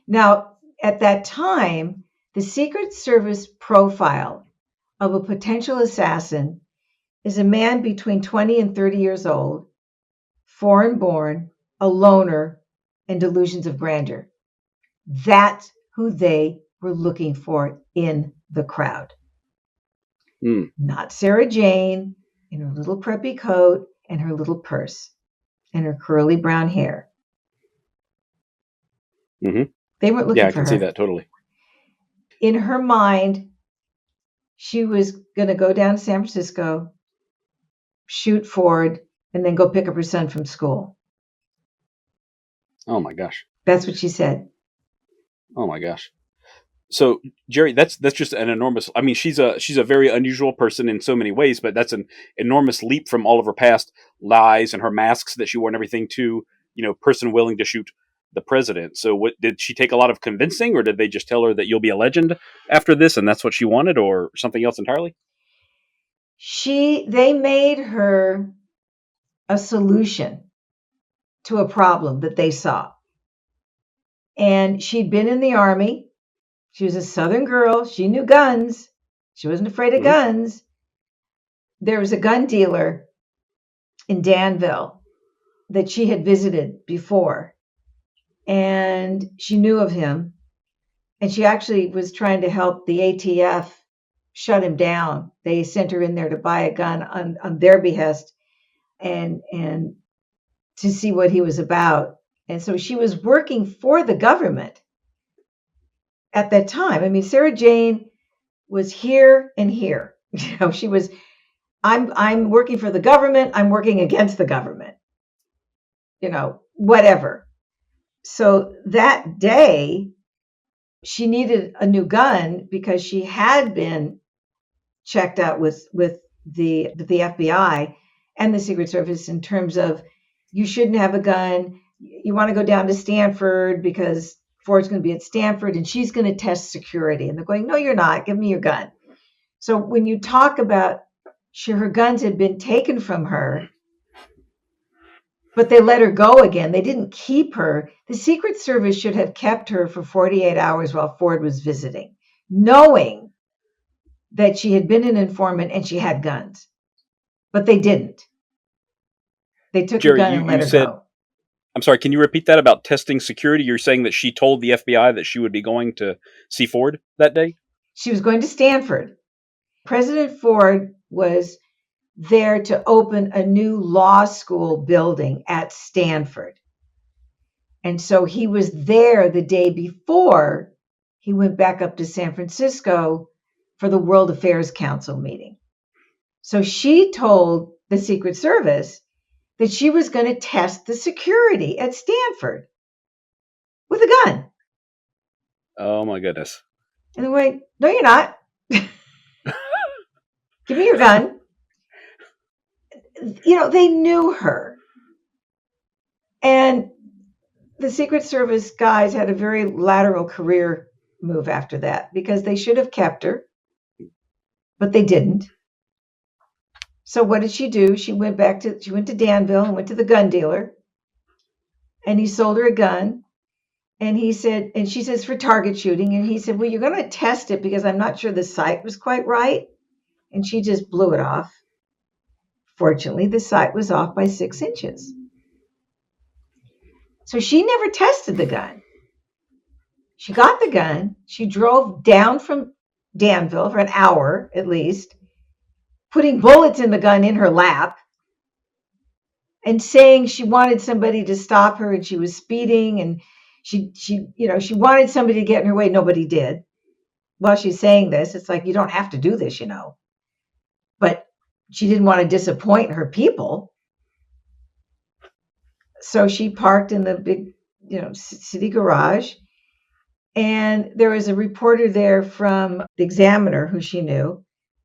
Now, at that time, the Secret Service profile of a potential assassin is a man between 20 and 30 years old, foreign born, a loner, and delusions of grandeur. That's who they were looking for in the crowd. Not Sara Jane in her little preppy coat and her little purse and her curly brown hair. They weren't looking for her. I can see that totally. In her mind, she was going to go down to San Francisco, shoot Ford, and then go pick up her son from school. Oh my gosh. That's what she said. Oh my gosh. So Geri, that's just an enormous. I mean, she's a very unusual person in so many ways, but that's an enormous leap from all of her past lies and her masks that she wore and everything to, person willing to shoot the president. So what did she take a lot of convincing, or did they just tell her that you'll be a legend after this and that's what she wanted, or something else entirely? They made her a solution to a problem that they saw. And she'd been in the Army. She was a Southern girl. She knew guns. She wasn't afraid of guns. There was a gun dealer in Danville that she had visited before, and she knew of him. And she actually was trying to help the ATF shut him down. They sent her in there to buy a gun on their behest and to see what he was about. And so she was working for the government at that time. I mean, Sara Jane was here and here. She was, I'm working for the government. I'm working against the government, whatever. So that day, she needed a new gun because she had been checked out with the FBI and the Secret Service in terms of, you shouldn't have a gun. You want to go down to Stanford because Ford's going to be at Stanford and she's going to test security. And they're going, no, you're not. Give me your gun. So when you talk about her guns had been taken from her, but they let her go again. They didn't keep her. The Secret Service should have kept her for 48 hours while Ford was visiting, knowing that she had been an informant and she had guns. But they didn't. They took Geri, her gun and let her go. I'm sorry, can you repeat that about testing security? You're saying that she told the FBI that she would be going to see Ford that day? She was going to Stanford. President Ford was there to open a new law school building at Stanford. And so he was there the day before he went back up to San Francisco for the World Affairs Council meeting. So she told the Secret Service that she was going to test the security at Stanford with a gun. Oh my goodness. And they're like, no, you're not. Give me your gun. They knew her. And the Secret Service guys had a very lateral career move after that because they should have kept her, but they didn't. So what did she do? She went to Danville and went to the gun dealer, and he sold her a gun. And she says for target shooting. And he said, well, you're going to test it because I'm not sure the sight was quite right. And she just blew it off. Fortunately, the sight was off by 6 inches. So she never tested the gun. She got the gun. She drove down from Danville for an hour at least, putting bullets in the gun in her lap and saying she wanted somebody to stop her and she was speeding and she wanted somebody to get in her way. Nobody did. While she's saying this, it's like, you don't have to do this, But she didn't want to disappoint her people. So she parked in the big, city garage. And there was a reporter there from the Examiner who she knew.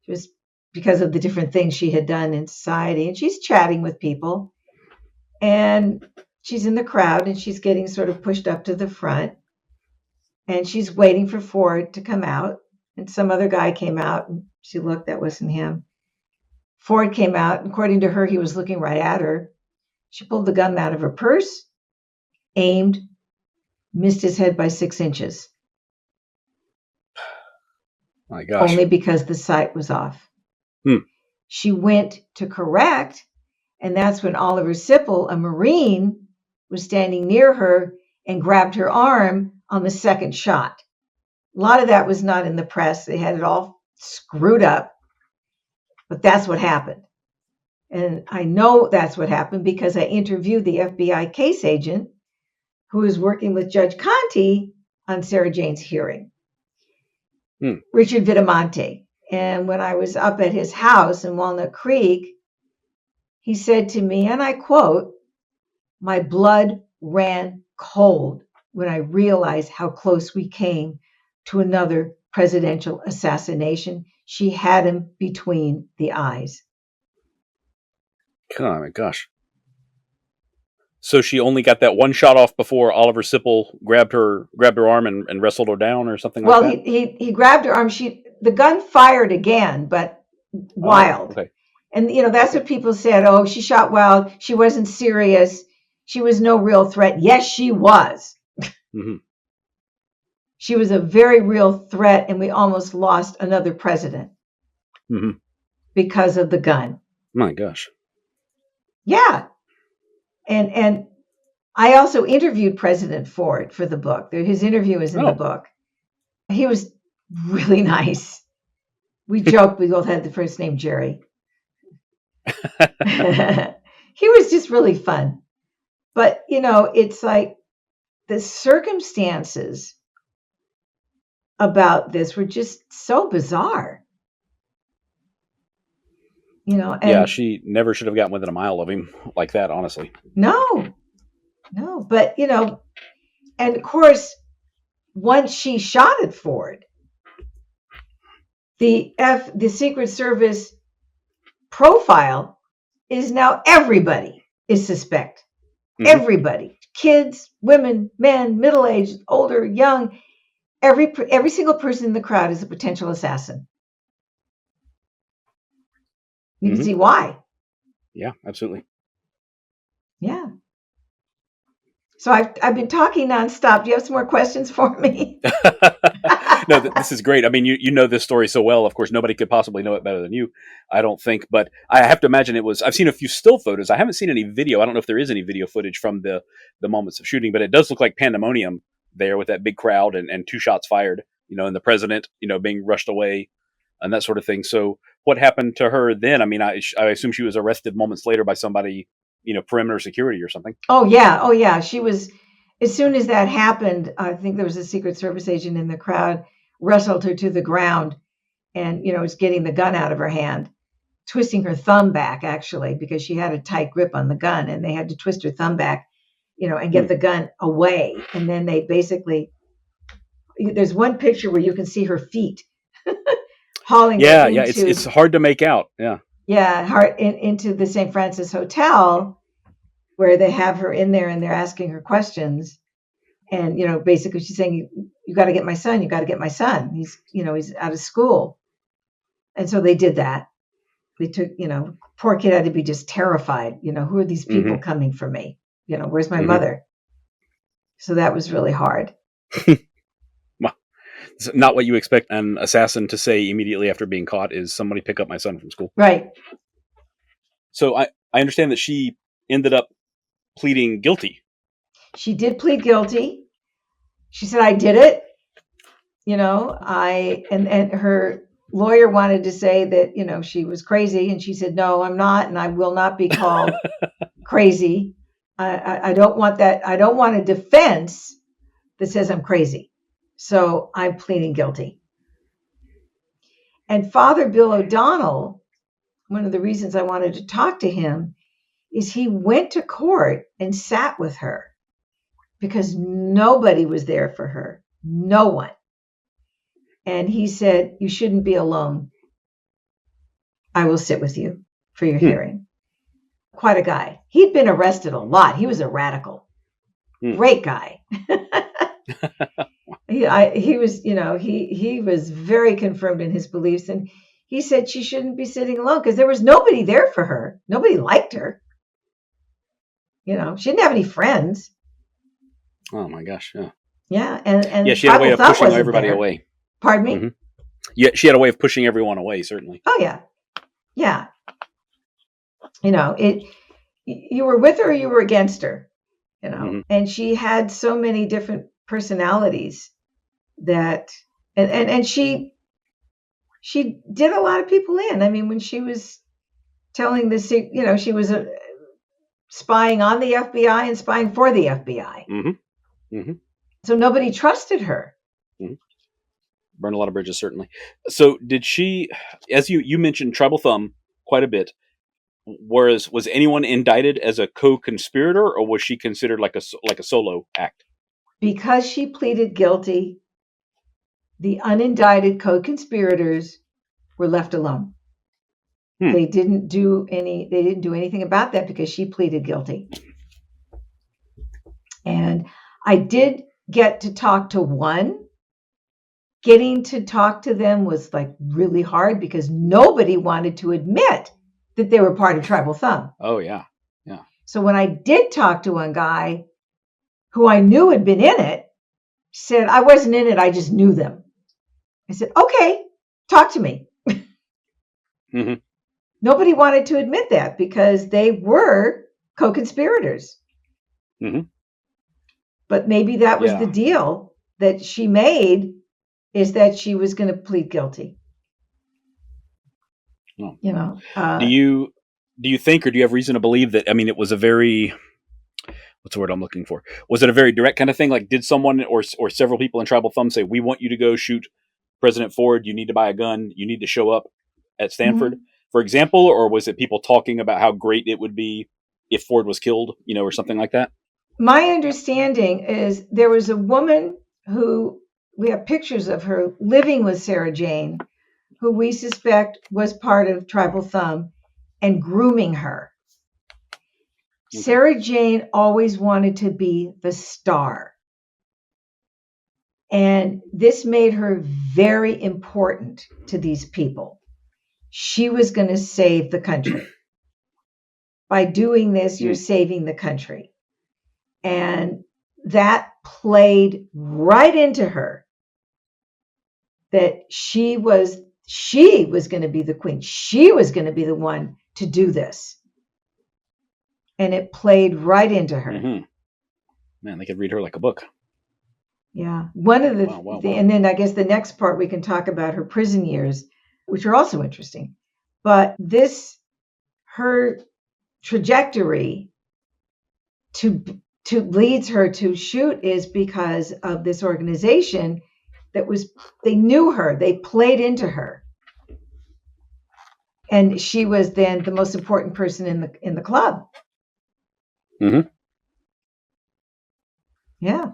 It was because of the different things she had done in society. And she's chatting with people. And she's in the crowd and she's getting sort of pushed up to the front. And she's waiting for Ford to come out. And some other guy came out and she looked, that wasn't him. Ford came out. According to her, he was looking right at her. She pulled the gun out of her purse, aimed, missed his head by 6 inches. My gosh. Only because the sight was off. She went to correct, and that's when Oliver Sipple, a Marine, was standing near her and grabbed her arm on the second shot. A lot of that was not in the press. They had it all screwed up. But that's what happened. And I know that's what happened because I interviewed the FBI case agent who was working with Judge Conte on Sara Jane's hearing. Richard Vitamonte. And when I was up at his house in Walnut Creek, he said to me, and I quote, "My blood ran cold when I realized how close we came to another presidential assassination. She had him between the eyes." Oh my gosh. So she only got that one shot off before Oliver Sipple grabbed her arm and wrestled her down or something like Well, that? he grabbed her arm. The gun fired again, but wild. Okay. And that's what people said. Oh, she shot wild. She wasn't serious. She was no real threat. Yes, she was. Mm-hmm. She was a very real threat, and we almost lost another president because of the gun. My gosh. Yeah. And I also interviewed President Ford for the book. His interview is in the book. He was really nice. We joked we both had the first name Geri. He was just really fun. But, it's like the circumstances about this were just so bizarre. And she never should have gotten within a mile of him like that, honestly. No, but and of course, once she shot at Ford, the Secret Service profile is now everybody is suspect. Mm-hmm. Everybody, kids, women, men, middle-aged, older, young, every single person in the crowd is a potential assassin. You can see why. Yeah, absolutely. Yeah. So I've been talking nonstop. Do you have some more questions for me? No, this is great. I mean, you know this story so well. Of course, nobody could possibly know it better than you, I don't think. But I have to imagine I've seen a few still photos. I haven't seen any video. I don't know if there is any video footage from the moments of shooting, but it does look like pandemonium there with that big crowd and two shots fired, and the president, being rushed away and that sort of thing. So what happened to her then? I mean, I assume she was arrested moments later by somebody, perimeter security or something. Oh, yeah. She was, as soon as that happened, I think there was a Secret Service agent in the crowd, wrestled her to the ground and, was getting the gun out of her hand, twisting her thumb back, actually, because she had a tight grip on the gun and they had to twist her thumb back, and get the gun away. And then they basically, there's one picture where you can see her feet hauling her into, it's hard to make out. Into the St. Francis Hotel, where they have her in there and they're asking her questions, and basically she's saying, you got to get my son, he's out of school. And so they did that. They took, poor kid had to be just terrified, who are these people coming for me, where's my mother? So that was really hard. It's not what you expect an assassin to say immediately after being caught is, somebody pick up my son from school. Right. So I understand that she ended up pleading guilty. She did plead guilty. She said, I did it. And her lawyer wanted to say that, she was crazy. And she said, no, I'm not. And I will not be called crazy. I don't want that. I don't want a defense that says I'm crazy. So I'm pleading guilty. And Father Bill O'Donnell, one of the reasons I wanted to talk to him is he went to court and sat with her because nobody was there for her. No one. And he said, you shouldn't be alone. I will sit with you for your hearing. Quite a guy. He'd been arrested a lot. He was a radical. Great guy. He was, he was very confirmed in his beliefs. And he said she shouldn't be sitting alone because there was nobody there for her. Nobody liked her. She didn't have any friends. Oh my gosh, yeah. Yeah, and she had a way of pushing everybody away. Pardon me? Mm-hmm. Yeah, she had a way of pushing everyone away, certainly. Oh yeah. Yeah. You were with her or you were against her, and she had so many different personalities that, and she did a lot of people in. I mean, when she was telling this, she was spying on the FBI and spying for the FBI. So nobody trusted her. Burn a lot of bridges, certainly. So did she, as you mentioned tribal thumb quite a bit, was anyone indicted as a co-conspirator, or was she considered like a solo act? Because she pleaded guilty, the unindicted co-conspirators were left alone. Hmm. They didn't do anything about that because she pleaded guilty. And I did get to talk to one. Getting to talk to them was like really hard because nobody wanted to admit that they were part of Tribal Thumb. Oh, yeah. Yeah. So when I did talk to one guy who I knew had been in it, said, I wasn't in it, I just knew them. I said, okay, talk to me. Mm-hmm. Nobody wanted to admit that because they were co-conspirators. Mm-hmm. But maybe that was Yeah. the deal that she made, is that she was going to plead guilty. Oh. You know, do you think, or do you have reason to believe that? I mean, it was a very, what's the word I'm looking for? Was it a very direct kind of thing? Like, did someone or several people in Tribal Thumb say, "We want you to go shoot President Ford. You need to buy a gun. You need to show up at Stanford," for example, or was it people talking about how great it would be if Ford was killed, or something like that? My understanding is there was a woman who, we have pictures of her living with Sara Jane, who we suspect was part of Tribal Thumb and grooming her. Okay. Sara Jane always wanted to be the star. And this made her very important to these people. She was going to save the country. By doing this, you're saving the country. And that played right into her, that she was going to be the queen. She was going to be the one to do this. And it played right into her. Mm-hmm. Man, they could read her like a book. Yeah. One of the, wow. And then I guess the next part we can talk about her prison years, which are also interesting. But her trajectory to leads her to shoot is because of this organization they knew her, they played into her. And she was then the most important person in the club. Mm-hmm. Yeah.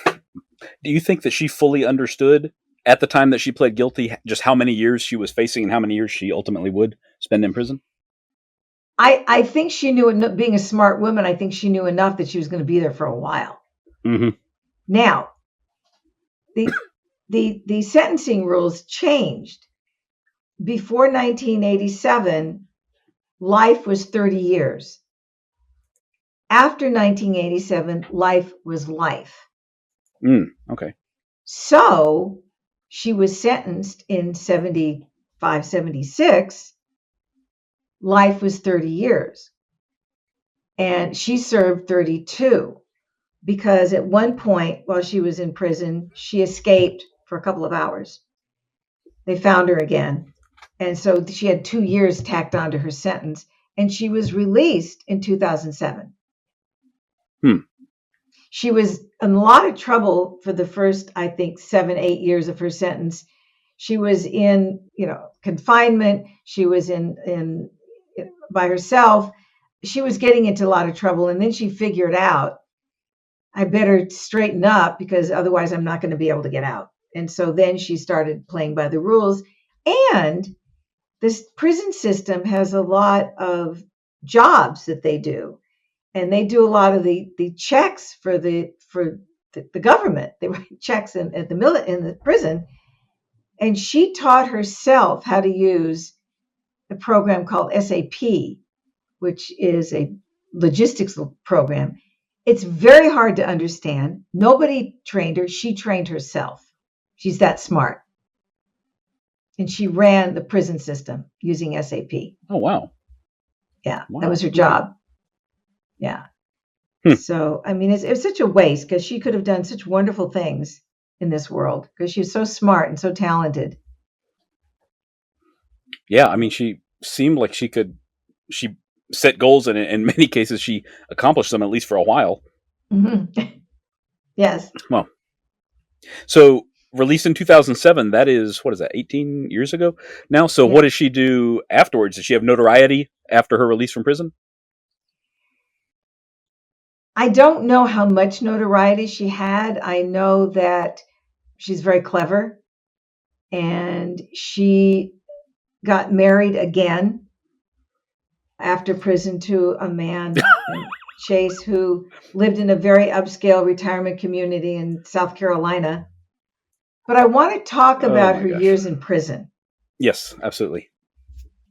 Do you think that she fully understood at the time that she pled guilty just how many years she was facing and how many years she ultimately would spend in prison? I think she knew, being a smart woman, I think she knew enough that she was going to be there for a while. Mm-hmm. Now, the sentencing rules changed. Before 1987, life was 30 years. After 1987, life was life. Okay. So she was sentenced in 75, 76. Life was 30 years. And she served 32 because at one point while she was in prison, she escaped for a couple of hours. They found her again. And so she had 2 years tacked onto her sentence, and she was released in 2007. She was in a lot of trouble for the first, I think, 7, 8 years of her sentence. She was in, confinement. She was in by herself. She was getting into a lot of trouble. And then she figured out, I better straighten up because otherwise I'm not going to be able to get out. And so then she started playing by the rules. And this prison system has a lot of jobs that they do. And they do a lot of the checks for the government. They write checks in the prison. And she taught herself how to use a program called SAP, which is a logistics program. It's very hard to understand. Nobody trained her. She trained herself. She's that smart. And she ran the prison system using SAP. Oh, wow. Yeah, wow. That was her job. Yeah. So, I mean, it's such a waste because she could have done such wonderful things in this world because she's so smart and so talented. Yeah, I mean, she seemed like she set goals, and in many cases she accomplished them, at least for a while. Mm-hmm. Yes. Well, so released in 2007. That is, what is that, 18 years ago now? So Yeah. what does she do afterwards? Does she have notoriety after her release from prison? I don't know how much notoriety she had. I know that she's very clever, and she got married again after prison to a man, Chase, who lived in a very upscale retirement community in South Carolina. But I want to talk Oh about my her gosh. years in prison Yes, absolutely.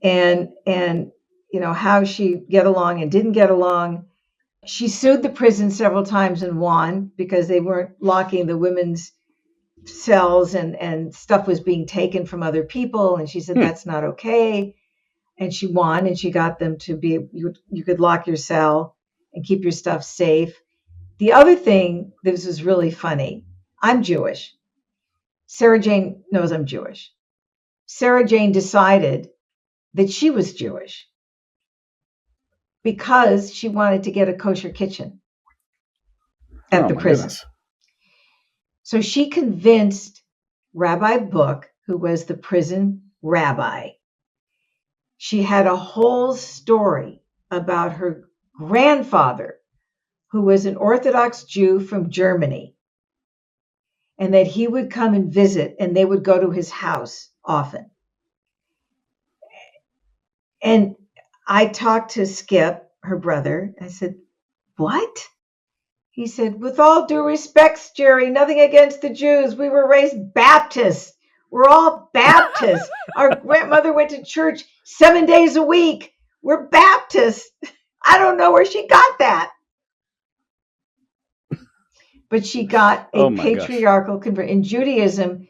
and how she get along and didn't get along. She sued the prison several times and won because they weren't locking the women's cells, and stuff was being taken from other people, and she said that's not okay. And she won, and she got them to be, you could lock your cell and keep your stuff safe. The other thing, this was really funny. I'm Jewish. Sara Jane knows I'm Jewish. Sara Jane decided that she was Jewish because she wanted to get a kosher kitchen at Oh the my prison. goodness. So she convinced Rabbi Book, who was the prison rabbi. She had a whole story about her grandfather, who was an Orthodox Jew from Germany, and that he would come and visit, and they would go to his house often. And I talked to Skip, her brother. I said, what? He said, with all due respects, Geri, nothing against the Jews. We were raised Baptists. We're all Baptists. Our grandmother went to church 7 days a week. We're Baptists. I don't know where she got that. But she got Oh a my gosh. patriarchal conversion. In Judaism,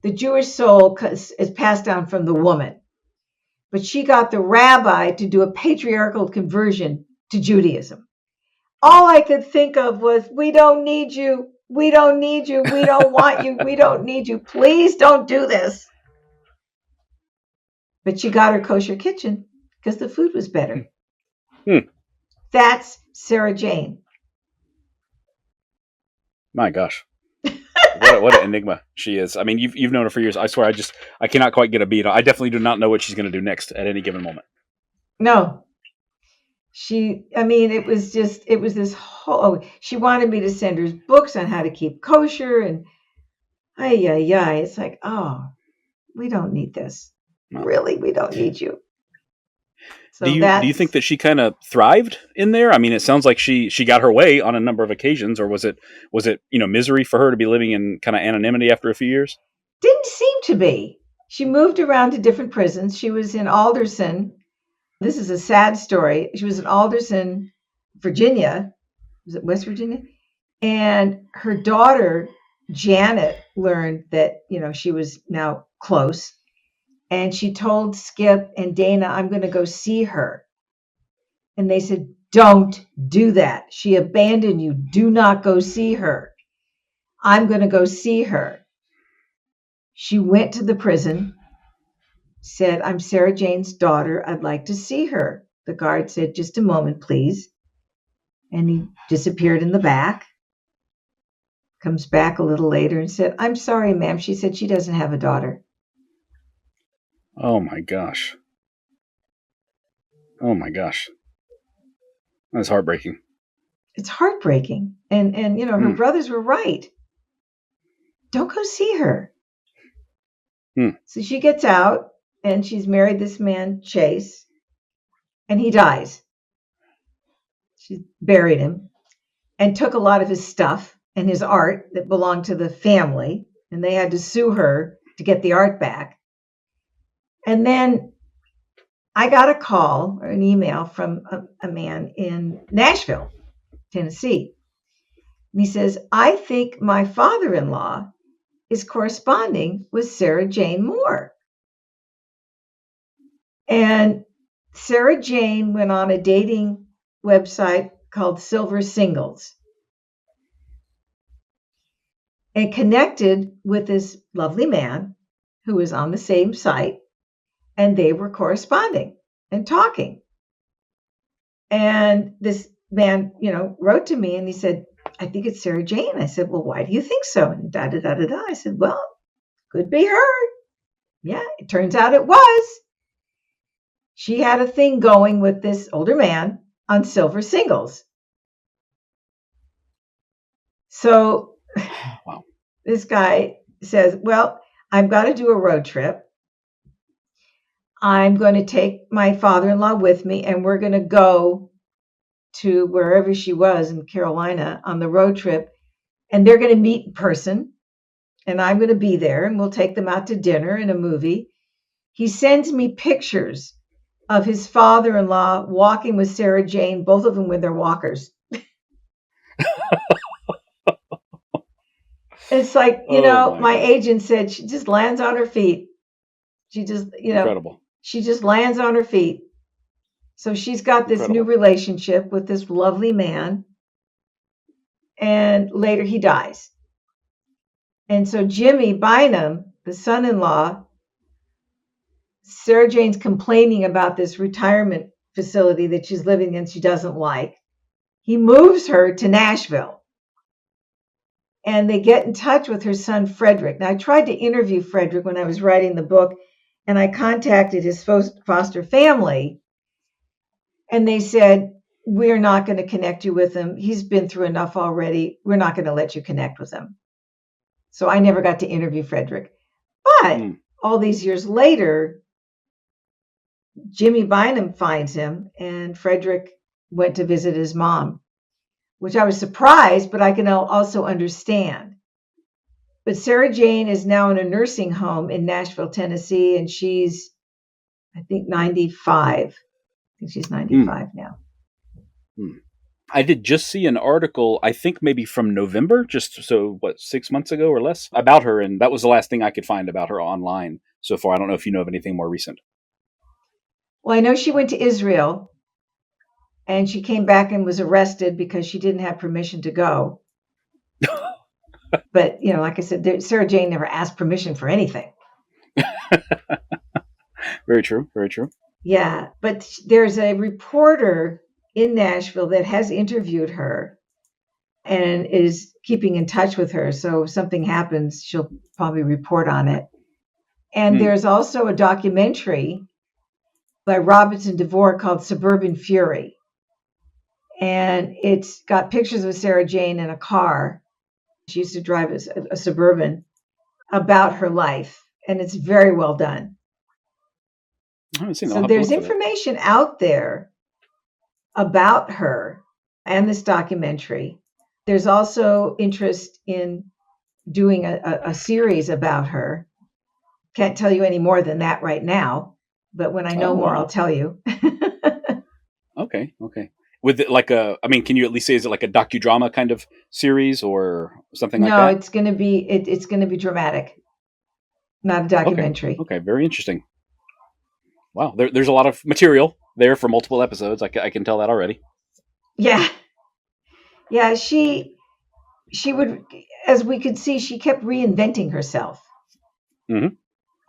the Jewish soul is passed down from the woman. But she got the rabbi to do a patriarchal conversion to Judaism. All I could think of was, we don't need you. We don't need you. We don't want you. We don't need you. Please don't do this. But she got her kosher kitchen because the food was better. That's Sara Jane. My gosh. What an enigma she is. I mean, you've known her for years. I swear, I cannot quite get a beat. I definitely do not know what she's going to do next at any given moment. No. It was this whole, she wanted me to send her books on how to keep kosher, and it's like, oh, we don't need this. No. Really, we don't need you. So do you think that she kind of thrived in there? I mean, it sounds like she got her way on a number of occasions, or was it misery for her to be living in kind of anonymity after a few years? Didn't seem to be. She moved around to different prisons. She was in Alderson. This is a sad story. She was in Alderson, Virginia. Was it West Virginia? And her daughter, Janet, learned that, she was now close. And she told Skip and Dana, I'm going to go see her. And they said, don't do that. She abandoned you. Do not go see her. I'm going to go see her. She went to the prison, said, I'm Sara Jane's daughter. I'd like to see her. The guard said, just a moment, please. And he disappeared in the back. Comes back a little later and said, I'm sorry, ma'am. She said she doesn't have a daughter. Oh my gosh. Oh my gosh. That's heartbreaking. It's heartbreaking. And her brothers were right. Don't go see her. So she gets out, and she's married this man, Chase, and he dies. She buried him and took a lot of his stuff and his art that belonged to the family, and they had to sue her to get the art back. And then I got a call or an email from a man in Nashville, Tennessee. And he says, I think my father-in-law is corresponding with Sara Jane Moore. And Sara Jane went on a dating website called Silver Singles and connected with this lovely man who was on the same site, and they were corresponding and talking. And this man, wrote to me and he said, I think it's Sara Jane. I said, well, why do you think so? And da da da da da. I said, well, could be her. Yeah, it turns out it was. She had a thing going with this older man on silver singles. So Wow. this guy says, well, I've got to do a road trip. I'm going to take my father-in-law with me, and we're going to go to wherever she was in Carolina on the road trip, and they're going to meet in person, and I'm going to be there, and we'll take them out to dinner and a movie. He sends me pictures of his father-in-law walking with Sara Jane, both of them with their walkers. It's like, Oh my my gosh. agent said she just lands on her feet. She just, Incredible. she just lands on her feet. So she's got this new Incredible. relationship with this lovely man. And later he dies. And so Jimmy Bynum, the son-in-law, Sara Jane's complaining about this retirement facility that she's living in she doesn't like. He moves her to Nashville. And they get in touch with her son, Frederick. Now, I tried to interview Frederick when I was writing the book, and I contacted his foster family. And they said, we're not going to connect you with him. He's been through enough already. We're not going to let you connect with him. So I never got to interview Frederick. But all these years later, Jimmy Bynum finds him, and Frederick went to visit his mom, which I was surprised, but I can also understand. But Sara Jane is now in a nursing home in Nashville, Tennessee, and she's, I think, 95. I think she's 95 now. I did just see an article, I think maybe from November, 6 months ago or less, about her, and that was the last thing I could find about her online so far. I don't know if you know of anything more recent. Well, I know she went to Israel, and she came back and was arrested because she didn't have permission to go. But, like I said, Sara Jane never asked permission for anything. Very true, very true. Yeah, but there's a reporter in Nashville that has interviewed her and is keeping in touch with her. So if something happens, she'll probably report on it. And there's also a documentary by Robinson DeVore called Suburban Fury. And it's got pictures of Sara Jane in a car. She used to drive a Suburban, about her life. And it's very well done. I haven't seen that. So there's information out there about her and this documentary. There's also interest in doing a series about her. Can't tell you any more than that right now, but when I know more, I'll tell you. Okay. With it can you at least say, is it like a docudrama kind of series or something like that? No, it's going to be dramatic, not a documentary. Okay, very interesting. Wow, there's a lot of material there for multiple episodes. I can tell that already. Yeah. She would, as we could see, she kept reinventing herself. Mm-hmm.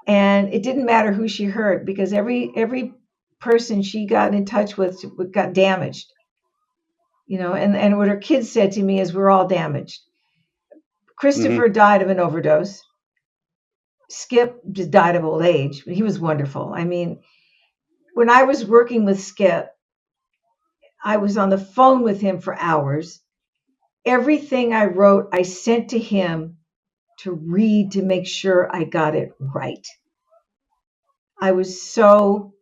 And it didn't matter who she hurt, because every person she got in touch with got damaged. And what her kids said to me is, we're all damaged. Christopher died of an overdose. Skip just died of old age. He was wonderful. I mean, when I was working with Skip, I was on the phone with him for hours. Everything I wrote, I sent to him to read to make sure I got it right. I was so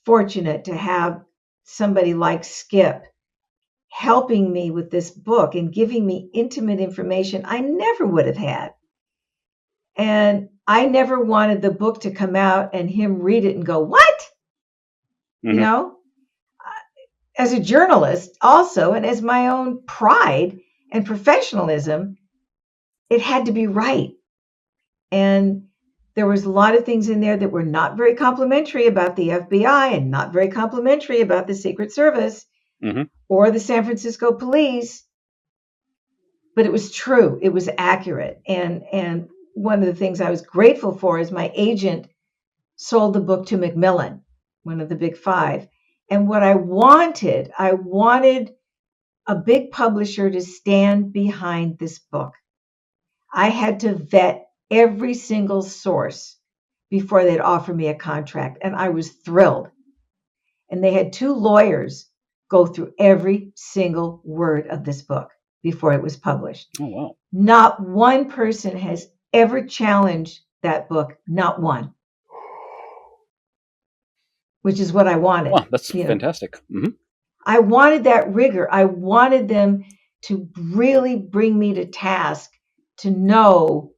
fortunate to have somebody like Skip helping me with this book and giving me intimate information I never would have had. And I never wanted the book to come out and him read it and go, what? As a journalist also, and as my own pride and professionalism, it had to be right. And there was a lot of things in there that were not very complimentary about the FBI and not very complimentary about the Secret Service or the San Francisco police. But it was true. It was accurate. And one of the things I was grateful for is my agent sold the book to Macmillan, one of the big five. And what I wanted a big publisher to stand behind this book. I had to vet every single source before they'd offer me a contract, and I was thrilled. And they had 2 lawyers go through every single word of this book before it was published. Oh, wow. Not one person has ever challenged that book, not one, which is what I wanted. Wow, that's fantastic. Mm-hmm. I wanted that rigor. I wanted them to really bring me to task to know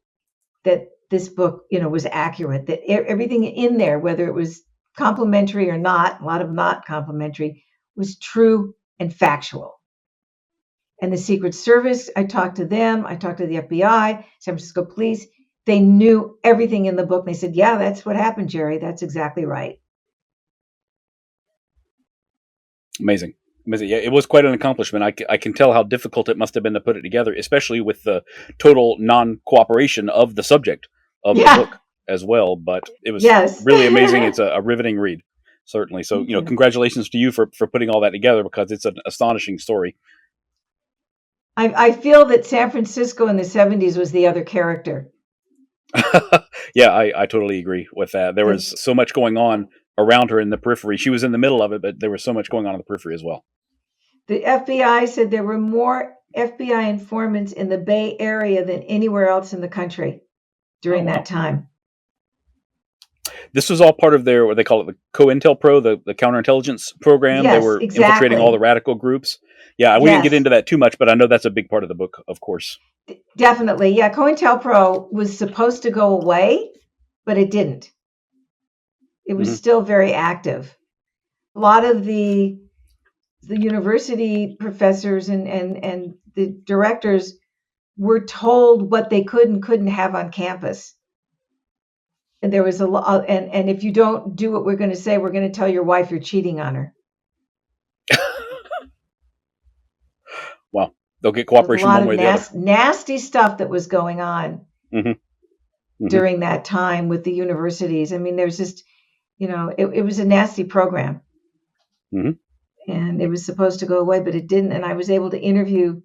that this book, was accurate, that everything in there, whether it was complimentary or not, a lot of not complimentary, was true and factual. And the Secret Service, I talked to them, I talked to the FBI, San Francisco police. They knew everything in the book. They said, yeah, that's what happened, Geri. That's exactly right. Amazing. Yeah, it was quite an accomplishment. I can tell how difficult it must have been to put it together, especially with the total non-cooperation of the subject of the book as well. But it was really amazing. It's a riveting read, certainly. So, congratulations to you for putting all that together, because it's an astonishing story. I feel that San Francisco in the 70s was the other character. Yeah, I totally agree with that. There was so much going on around her in the periphery. She was in the middle of it, but there was so much going on in the periphery as well. The FBI said there were more FBI informants in the Bay Area than anywhere else in the country during that time. This was all part of their, what they call it, the COINTELPRO, the counterintelligence program. Yes, they were exactly. infiltrating all the radical groups. Yeah, we didn't get into that too much, but I know that's a big part of the book, of course. Definitely. Yeah, COINTELPRO was supposed to go away, but it didn't. It was still very active. A lot of the university professors and the directors were told what they could and couldn't have on campus. And there was a lot, and if you don't do what we're going to say, we're going to tell your wife you're cheating on her. Wow. They'll get cooperation one way or the other. Nasty stuff that was going on during that time with the universities. I mean, there's just, it was a nasty program. And it was supposed to go away, but it didn't. And I was able to interview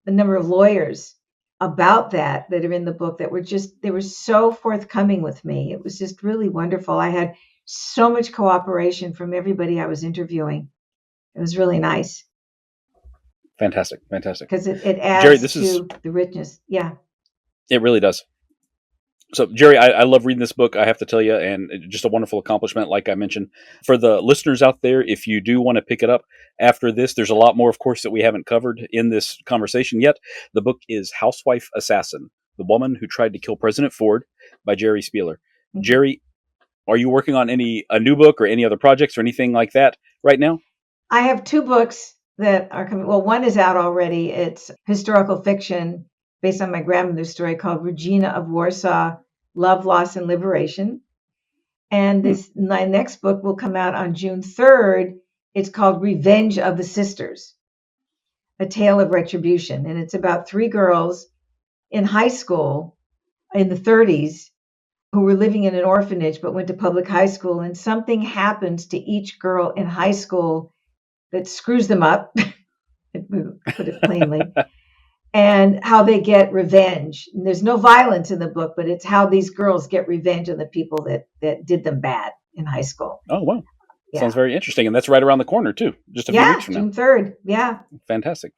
a number of lawyers about that are in the book that they were so forthcoming with me. It was just really wonderful. I had so much cooperation from everybody I was interviewing. It was really nice. Fantastic. Because it adds to the richness. Yeah. It really does. So, Geri, I love reading this book, I have to tell you, and just a wonderful accomplishment, like I mentioned. For the listeners out there, if you do want to pick it up after this, there's a lot more, of course, that we haven't covered in this conversation yet. The book is Housewife Assassin, The Woman Who Tried to Kill President Ford by Geri Spieler. Geri, are you working on a new book or any other projects or anything like that right now? I have 2 books that are coming. Well, one is out already. It's historical fiction based on my grandmother's story called Regina of Warsaw, Love, Loss, and Liberation. And my next book will come out on June 3rd. It's called Revenge of the Sisters, A Tale of Retribution. And it's about 3 girls in high school in the 30s who were living in an orphanage but went to public high school. And something happens to each girl in high school that screws them up, put it plainly. And how they get revenge. And there's no violence in the book, but it's how these girls get revenge on the people that did them bad in high school. Oh, wow. Yeah. Sounds very interesting. And that's right around the corner, too. Just a few weeks from now. June 3rd. Yeah. Fantastic.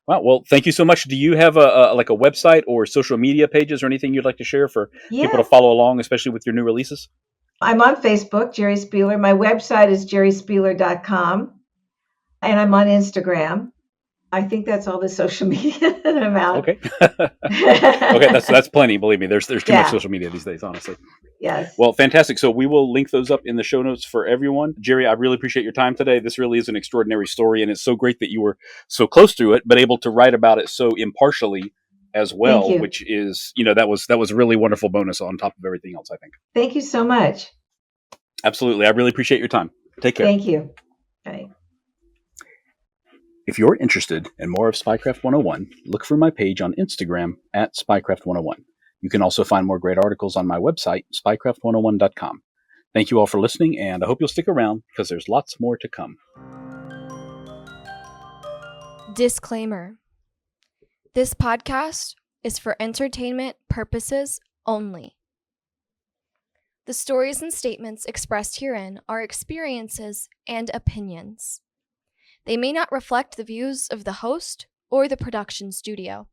Wow. Well, thank you so much. Do you have a website or social media pages or anything you'd like to share for people to follow along, especially with your new releases? I'm on Facebook, Geri Spieler. My website is gerispieler.com. And I'm on Instagram. I think that's all the social media that I'm out. Okay. Okay, that's plenty. Believe me, there's too much social media these days, honestly. Yes. Well, fantastic. So we will link those up in the show notes for everyone. Geri, I really appreciate your time today. This really is an extraordinary story, and it's so great that you were so close to it, but able to write about it so impartially as well, which is, that was a really wonderful bonus on top of everything else, I think. Thank you so much. Absolutely. I really appreciate your time. Take care. Thank you. Bye. If you're interested in more of Spycraft 101, look for my page on Instagram at Spycraft 101. You can also find more great articles on my website, spycraft101.com. Thank you all for listening, and I hope you'll stick around because there's lots more to come. Disclaimer. This podcast is for entertainment purposes only. The stories and statements expressed herein are experiences and opinions. They may not reflect the views of the host or the production studio.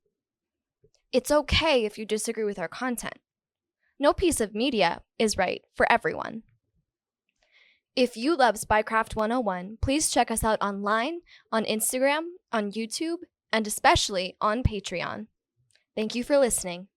It's okay if you disagree with our content. No piece of media is right for everyone. If you love Spycraft 101, please check us out online, on Instagram, on YouTube, and especially on Patreon. Thank you for listening.